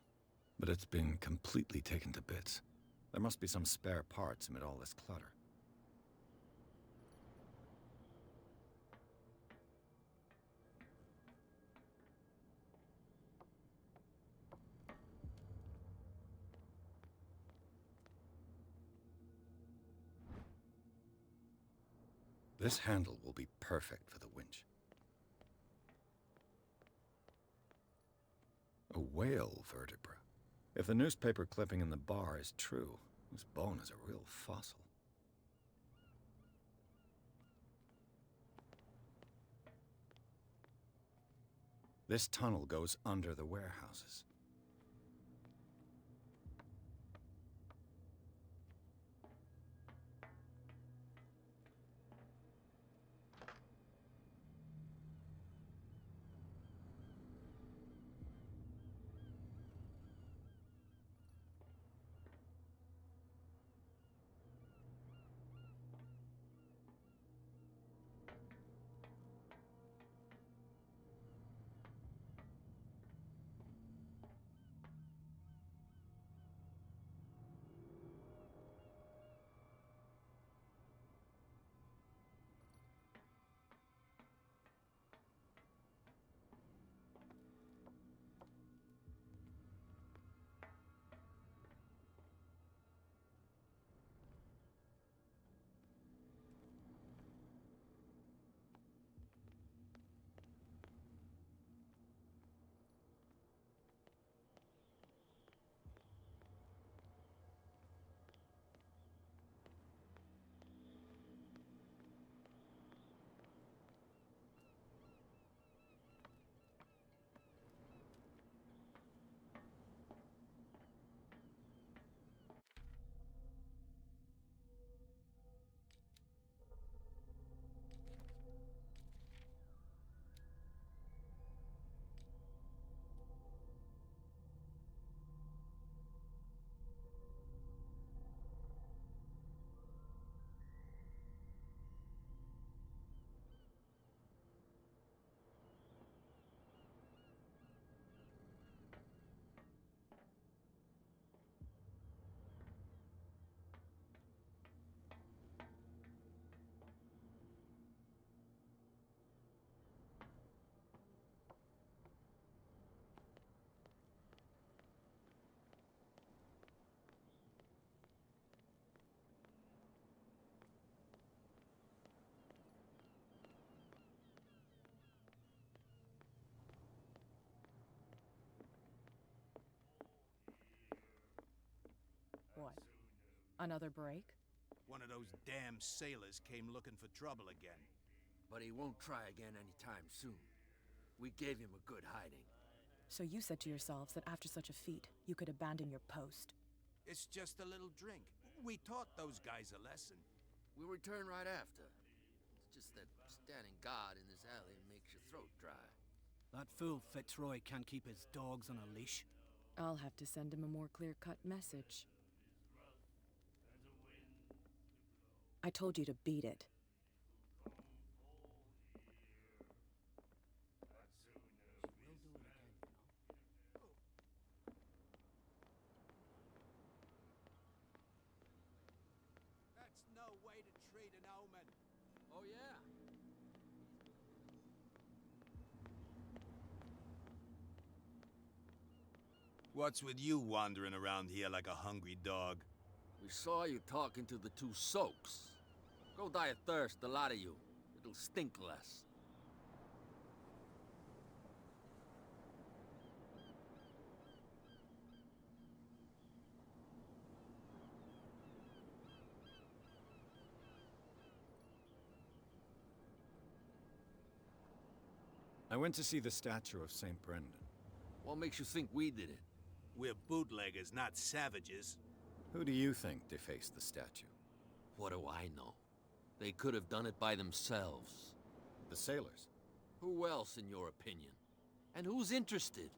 but it's been completely taken to bits. There must be some spare parts amid all this clutter. This handle will be perfect for the winch. A whale vertebra. If the newspaper clipping in the bar is true, this bone is a real fossil. This tunnel goes under the warehouses. What? Another break? One of those damn sailors came looking for trouble again. But he won't try again anytime soon. We gave him a good hiding. So you said to yourselves that after such a feat, you could abandon your post. It's just a little drink. We taught those guys a lesson. We'll return right after. It's just that standing guard in this alley makes your throat dry. That fool Fitzroy can't keep his dogs on a leash. I'll have to send him a more clear-cut message. I told you to beat it. That's no way to treat an omen. Oh, yeah? What's with you wandering around here like a hungry dog? We saw you talking to the two soaks. Go die of thirst, the lot of you. It'll stink less. I went to see the statue of St. Brendan. What makes you think we did it? We're bootleggers, not savages. Who do you think defaced the statue? What do I know? They could have done it by themselves. The sailors? Who else, in your opinion? And who's interested?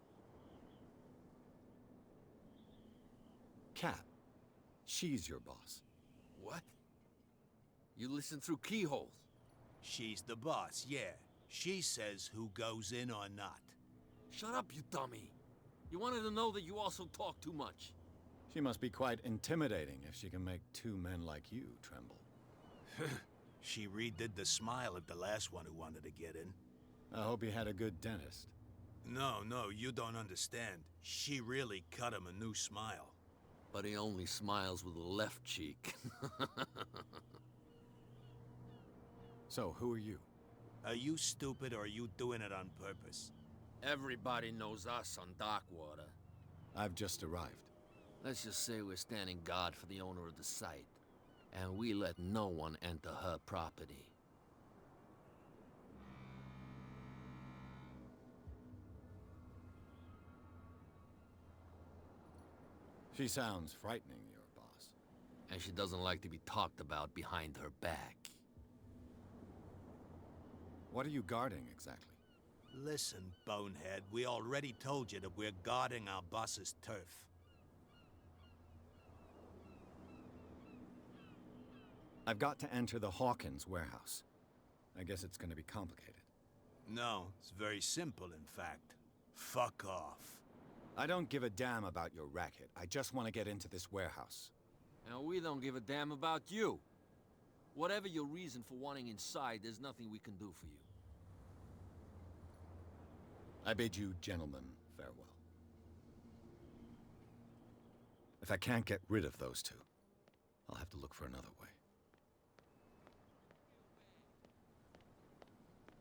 Cat. She's your boss. What? You listen through keyholes? She's the boss, yeah. She says who goes in or not. Shut up, you dummy. You wanted to know that you also talk too much. She must be quite intimidating if she can make two men like you tremble. She redid the smile at the last one who wanted to get in. I hope he had a good dentist. No, you don't understand. She really cut him a new smile. But he only smiles with the left cheek. So, who are you? Are you stupid or are you doing it on purpose? Everybody knows us on Darkwater. I've just arrived. Let's just say we're standing guard for the owner of the site. And we let no one enter her property. She sounds frightening, your boss. And she doesn't like to be talked about behind her back. What are you guarding, exactly? Listen, bonehead, we already told you that we're guarding our boss's turf. I've got to enter the Hawkins warehouse. I guess it's going to be complicated. No, it's very simple, in fact. Fuck off. I don't give a damn about your racket. I just want to get into this warehouse. And we don't give a damn about you. Whatever your reason for wanting inside, there's nothing we can do for you. I bid you, gentlemen, farewell. If I can't get rid of those two, I'll have to look for another way.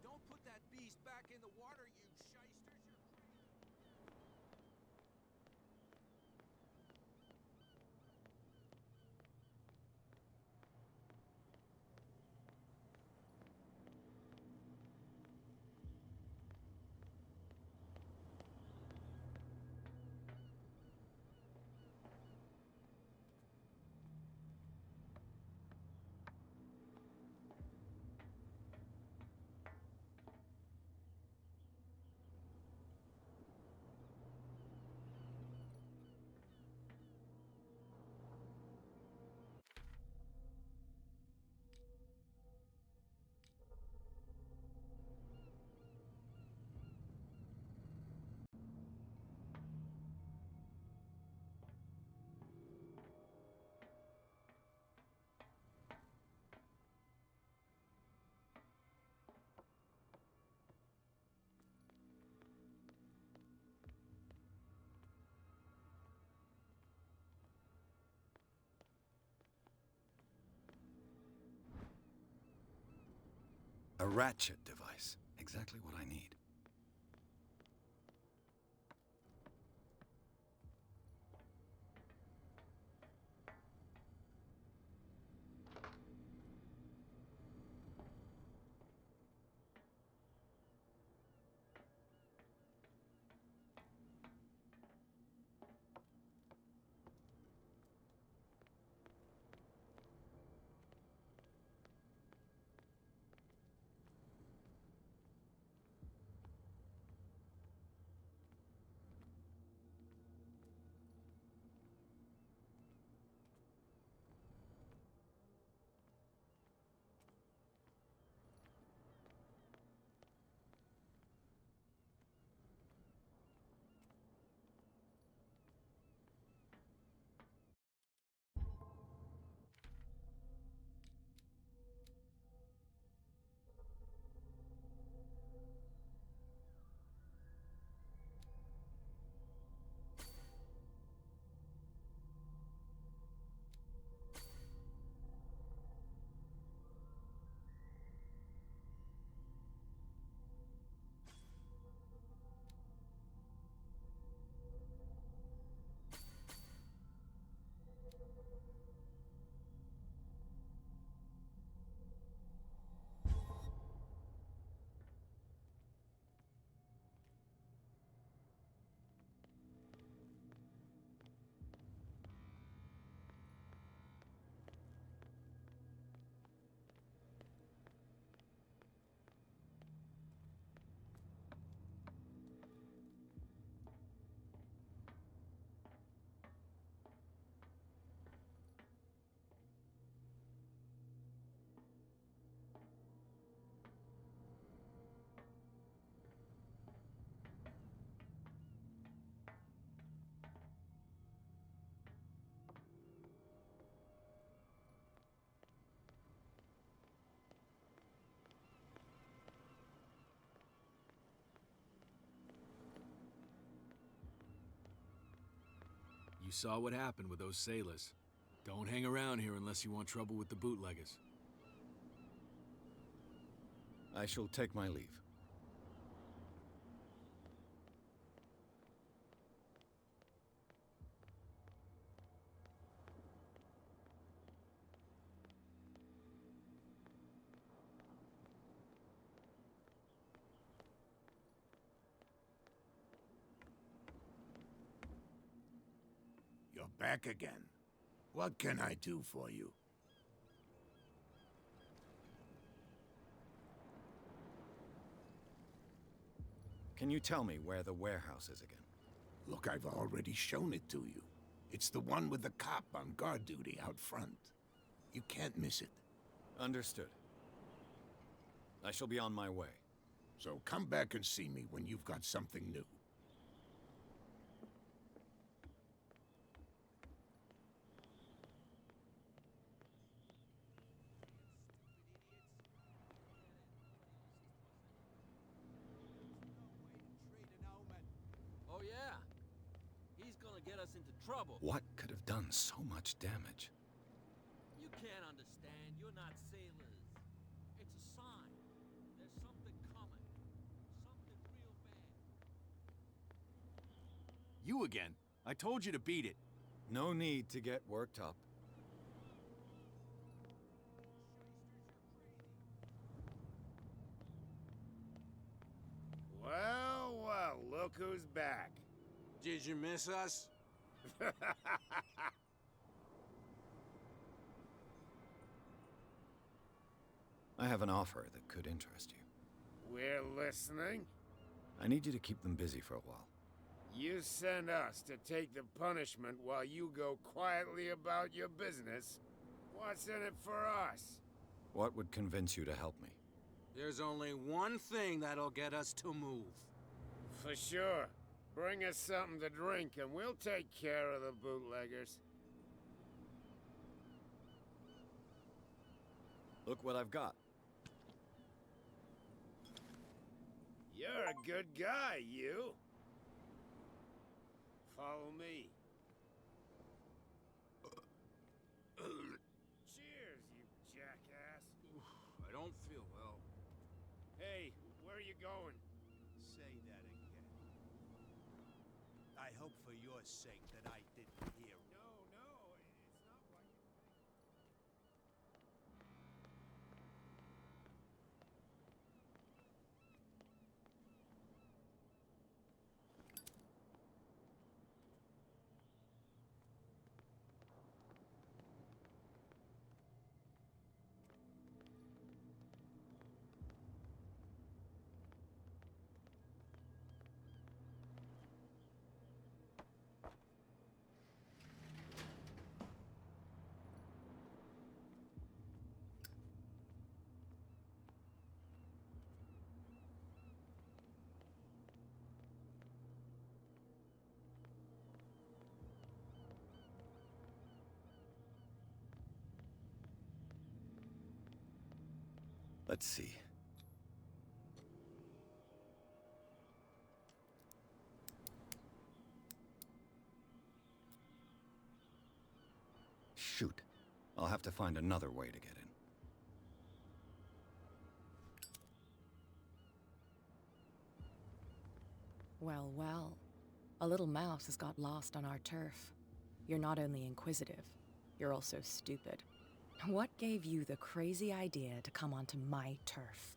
Don't put that beast back in the water, you shysters. A ratchet device. Exactly what I need. You saw what happened with those sailors. Don't hang around here unless you want trouble with the bootleggers. I shall take my leave. You're back again. What can I do for you? Can you tell me where the warehouse is again? Look, I've already shown it to you. It's the one with the cop on guard duty out front. You can't miss it. Understood. I shall be on my way. So come back and see me when you've got something new. Oh yeah, he's gonna get us into trouble. What could have done so much damage? You can't understand, you're not sailors. It's a sign. There's something coming. Something real bad. You again. I told you to beat it. No need to get worked up. Well, well, look who's back. Did you miss us? I have an offer that could interest you. We're listening. I need you to keep them busy for a while. You send us to take the punishment while you go quietly about your business. What's in it for us? What would convince you to help me? There's only one thing that'll get us to move. For sure. Bring us something to drink and we'll take care of the bootleggers. Look what I've got. You're a good guy, you. Follow me. Cheers, you jackass. I don't feel well. Hey, where are you going? Say that again. I hope for your sake that I didn't hear it. No, it's not what you think. Let's see. Shoot. I'll have to find another way to get in. Well, well. A little mouse has got lost on our turf. You're not only inquisitive, you're also stupid. What gave you the crazy idea to come onto my turf?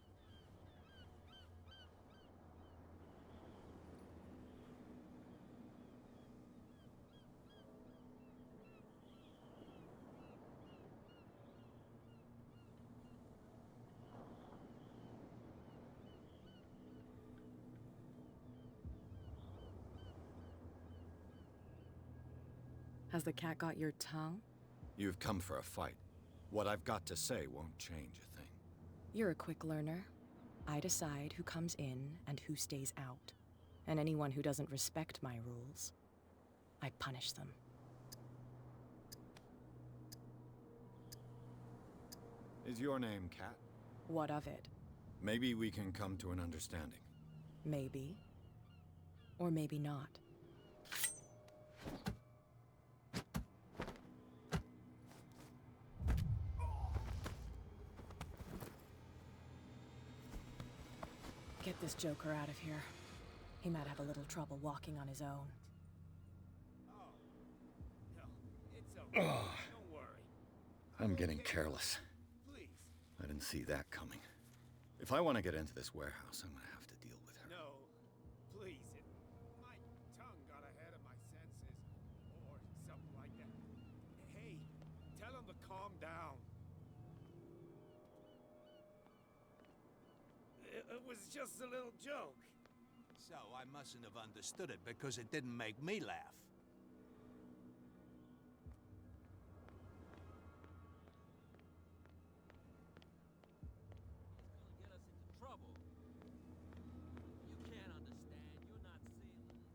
Has the cat got your tongue? You've come for a fight. What I've got to say won't change a thing. You're a quick learner. I decide who comes in and who stays out. And anyone who doesn't respect my rules, I punish them. Is your name Cat? What of it? Maybe we can come to an understanding. Maybe. Or maybe not. Get this joker out of here. He might have a little trouble walking on his own. Ugh. I'm getting careless. I didn't see that coming. If I want to get into this warehouse, I'm gonna have to deal with her. No, please. My tongue got ahead of my senses, or something like that. Hey, tell him to calm down. It was just a little joke. So I mustn't have understood it because it didn't make me laugh. Get us into trouble. You can't understand. You're not sailors.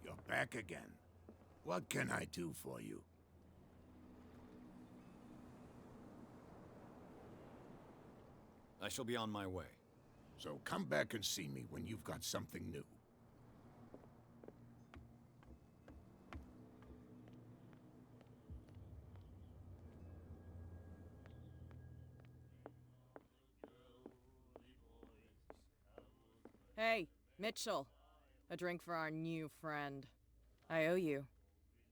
You're back again. What can I do for you? I shall be on my way. So come back and see me when you've got something new. Hey, Mitchell. A drink for our new friend. I owe you.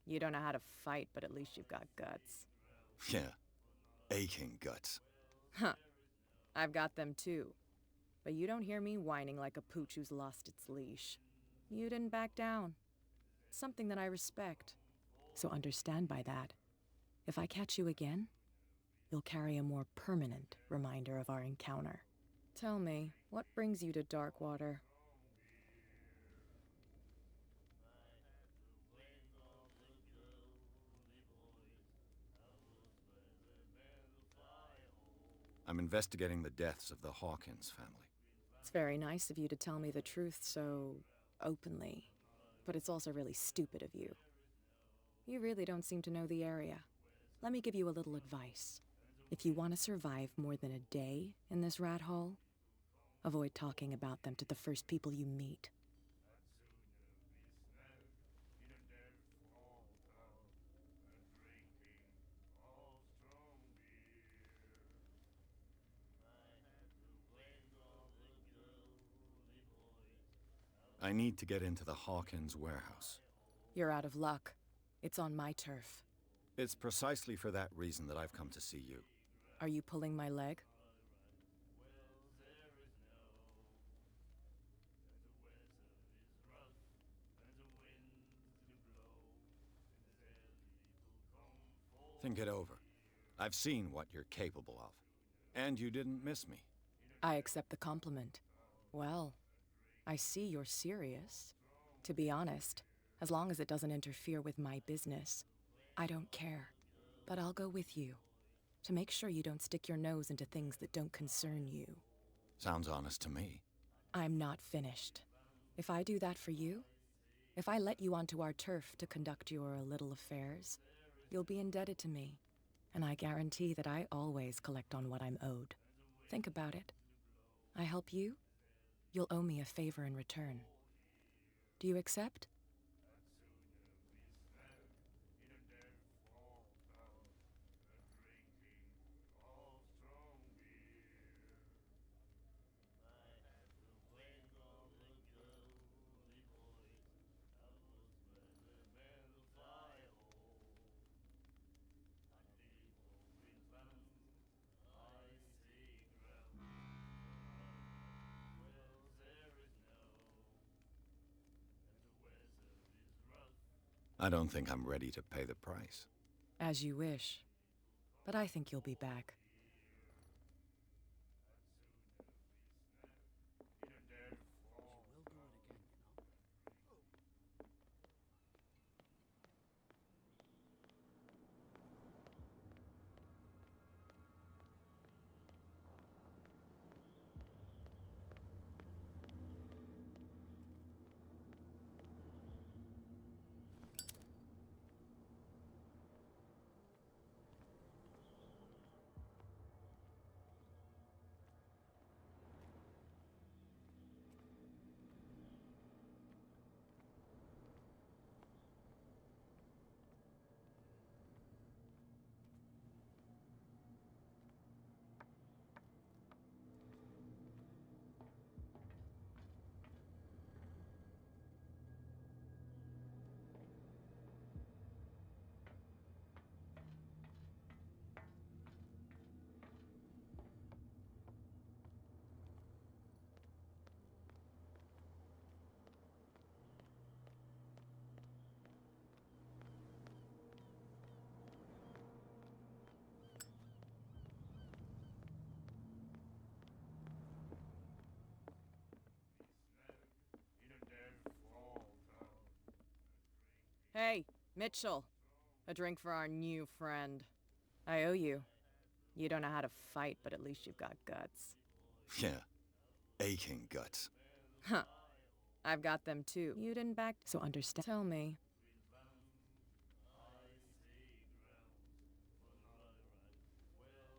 You don't know how to fight, but at least you've got guts. Yeah. Aching guts. Huh. I've got them too. But you don't hear me whining like a pooch who's lost its leash. You didn't back down. It's something that I respect. So understand by that. If I catch you again, you'll carry a more permanent reminder of our encounter. Tell me, what brings you to Darkwater? I'm investigating the deaths of the Hawkins family. It's very nice of you to tell me the truth so openly, but it's also really stupid of you. You really don't seem to know the area. Let me give you a little advice. If you want to survive more than a day in this rat hole, avoid talking about them to the first people you meet. I need to get into the Hawkins warehouse. You're out of luck. It's on my turf. It's precisely for that reason that I've come to see you. Are you pulling my leg? Think it over. I've seen what you're capable of. And you didn't miss me. I accept the compliment. Well, I see you're serious. To be honest, as long as it doesn't interfere with my business, I don't care. But I'll go with you, to make sure you don't stick your nose into things that don't concern you. Sounds honest to me. I'm not finished. If I do that for you, if I let you onto our turf to conduct your little affairs, you'll be indebted to me. And I guarantee that I always collect on what I'm owed. Think about it. I help you, you'll owe me a favor in return. Do you accept? I don't think I'm ready to pay the price. As you wish. But I think you'll be back. Mitchell, a drink for our new friend. I owe you. You don't know how to fight, but at least you've got guts. Yeah, aching guts. Huh. I've got them too. You didn't back, so understand. Tell me.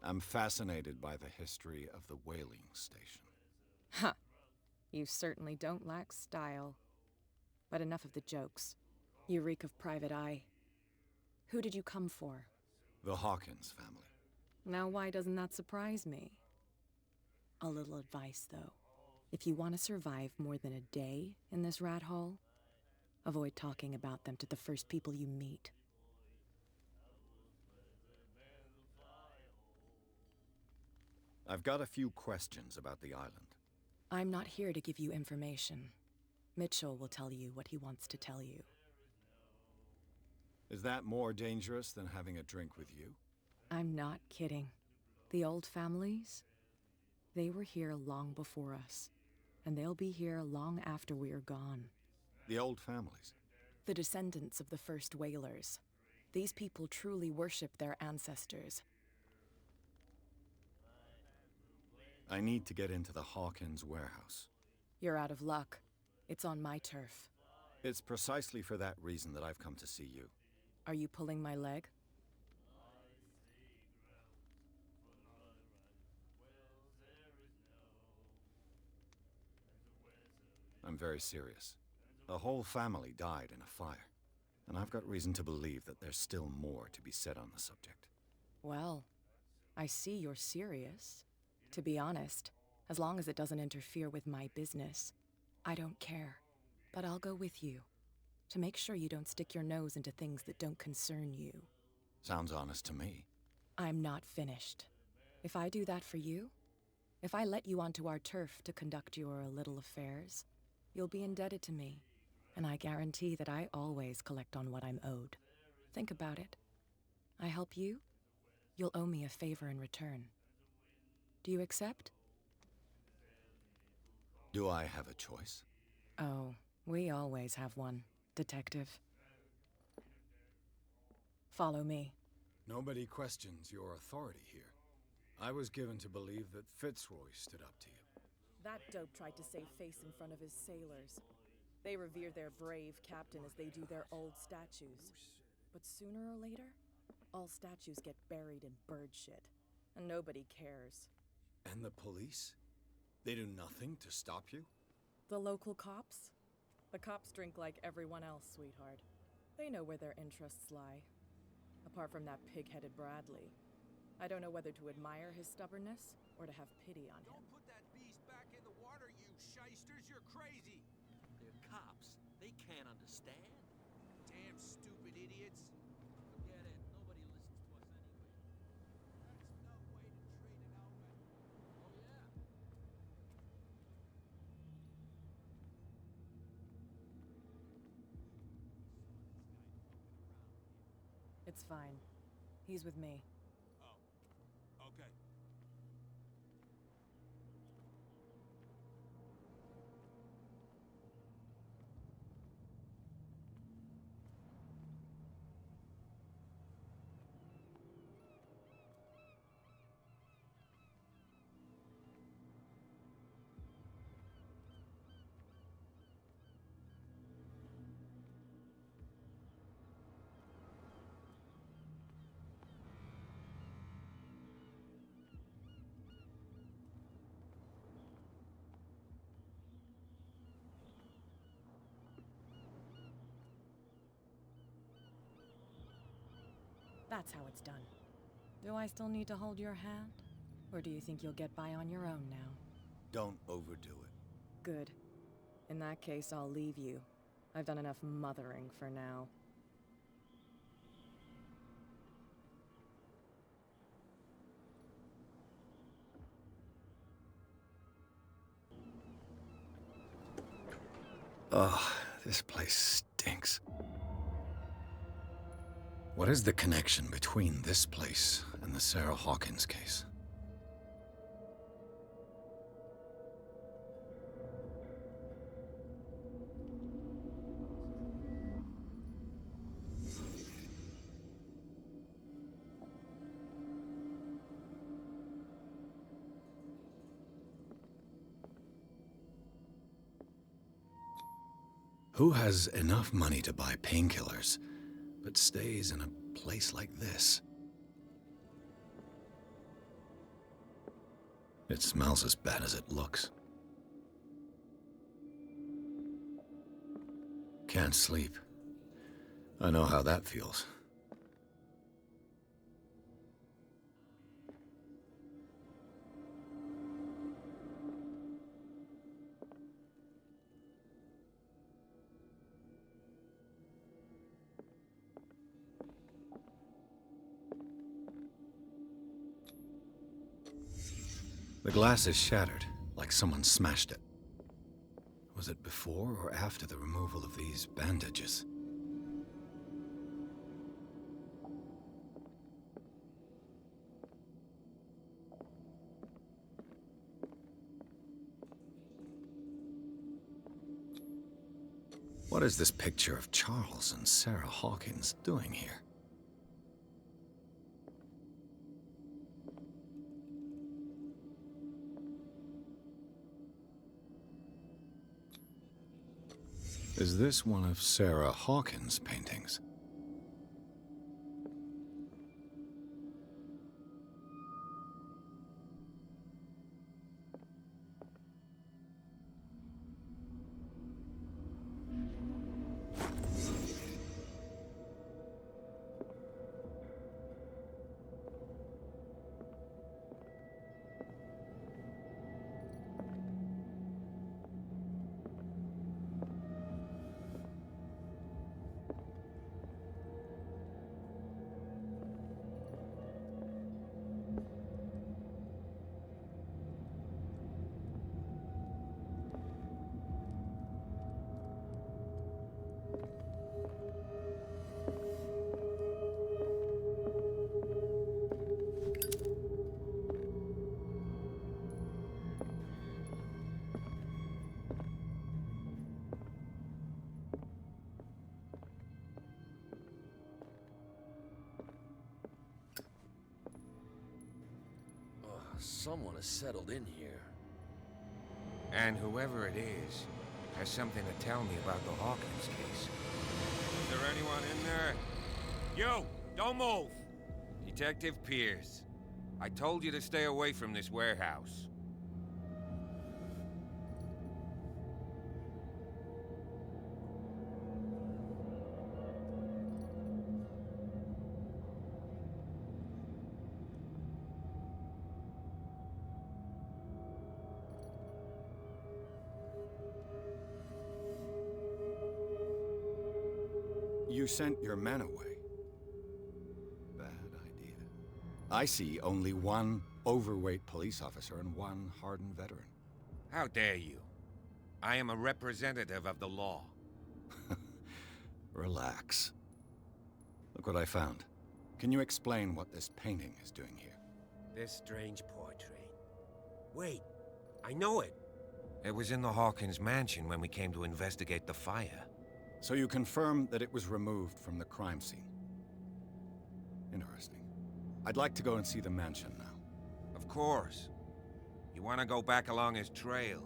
I'm fascinated by the history of the whaling station. Huh. You certainly don't lack style. But enough of the jokes. You reek of private eye. Who did you come for? The Hawkins family. Now why doesn't that surprise me? A little advice, though. If you want to survive more than a day in this rat hole, avoid talking about them to the first people you meet. I've got a few questions about the island. I'm not here to give you information. Mitchell will tell you what he wants to tell you. Is that more dangerous than having a drink with you? I'm not kidding. The old families, they were here long before us, and they'll be here long after we are gone. The old families? The descendants of the first whalers. These people truly worship their ancestors. I need to get into the Hawkins warehouse. You're out of luck. It's on my turf. It's precisely for that reason that I've come to see you. Are you pulling my leg? I'm very serious. A whole family died in a fire, and I've got reason to believe that there's still more to be said on the subject. Well, I see you're serious. To be honest, as long as it doesn't interfere with my business, I don't care. But I'll go with you, to make sure you don't stick your nose into things that don't concern you. Sounds honest to me. I'm not finished. If I do that for you, if I let you onto our turf to conduct your little affairs, you'll be indebted to me, and I guarantee that I always collect on what I'm owed. Think about it. I help you, you'll owe me a favor in return. Do you accept? Do I have a choice? Oh, we always have one, Detective. Follow me. Nobody questions your authority here. I was given to believe that Fitzroy stood up to you. That dope tried to save face in front of his sailors. They revere their brave captain as they do their old statues. But sooner or later, all statues get buried in bird shit, and nobody cares. And the police? They do nothing to stop you? The local cops? The cops drink like everyone else, sweetheart. They know where their interests lie. Apart from that pig-headed Bradley. I don't know whether to admire his stubbornness or to have pity on him. Don't put that beast back in the water, you shysters! You're crazy! They're cops. They can't understand. Damn stupid idiots! Forget it. Nobody listens to us anyway. That's no way to treat an omen. Oh, yeah. It's fine. He's with me. Oh. Okay. That's how it's done. Do I still need to hold your hand? Or do you think you'll get by on your own now? Don't overdo it. Good. In that case, I'll leave you. I've done enough mothering for now. Ugh, this place stinks. What is the connection between this place and the Sarah Hawkins case? Who has enough money to buy painkillers, but stays in a place like this? It smells as bad as it looks. Can't sleep. I know how that feels. The glass is shattered, like someone smashed it. Was it before or after the removal of these bandages? What is this picture of Charles and Sarah Hawkins doing here? Is this one of Sarah Hawkins' paintings? Someone has settled in here. And whoever it is has something to tell me about the Hawkins case. Is there anyone in there? You! Don't move! Detective Pierce. I told you to stay away from this warehouse. You sent your men away. Bad idea. I see only one overweight police officer and one hardened veteran. How dare you? I am a representative of the law. Relax. Look what I found. Can you explain what this painting is doing here? This strange portrait. Wait, I know it. It was in the Hawkins mansion when we came to investigate the fire. So you confirm that it was removed from the crime scene. Interesting. I'd like to go and see the mansion now. Of course. You want to go back along his trail?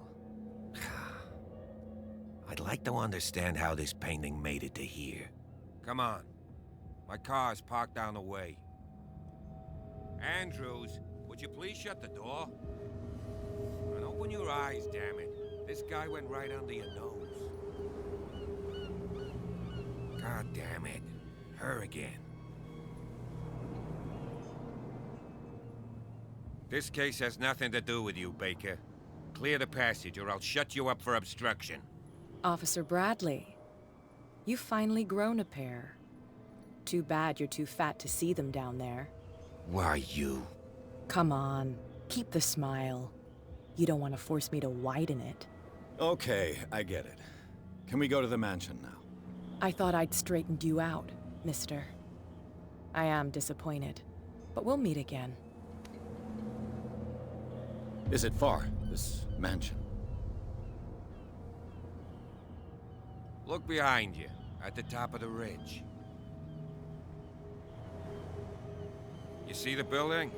I'd like to understand how this painting made it to here. Come on. My car's parked down the way. Andrews, would you please shut the door? And open your eyes, damn it. This guy went right under your nose. God damn it. Her again. This case has nothing to do with you, Baker. Clear the passage or I'll shut you up for obstruction. Officer Bradley, you've finally grown a pair. Too bad you're too fat to see them down there. Why you? Come on, keep the smile. You don't want to force me to widen it. Okay, I get it. Can we go to the mansion now? I thought I'd straightened you out, mister. I am disappointed, but we'll meet again. Is it far, this mansion? Look behind you, at the top of the ridge. You see the building?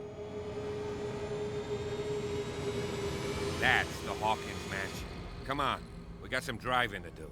That's the Hawkins mansion. Come on, we got some driving to do.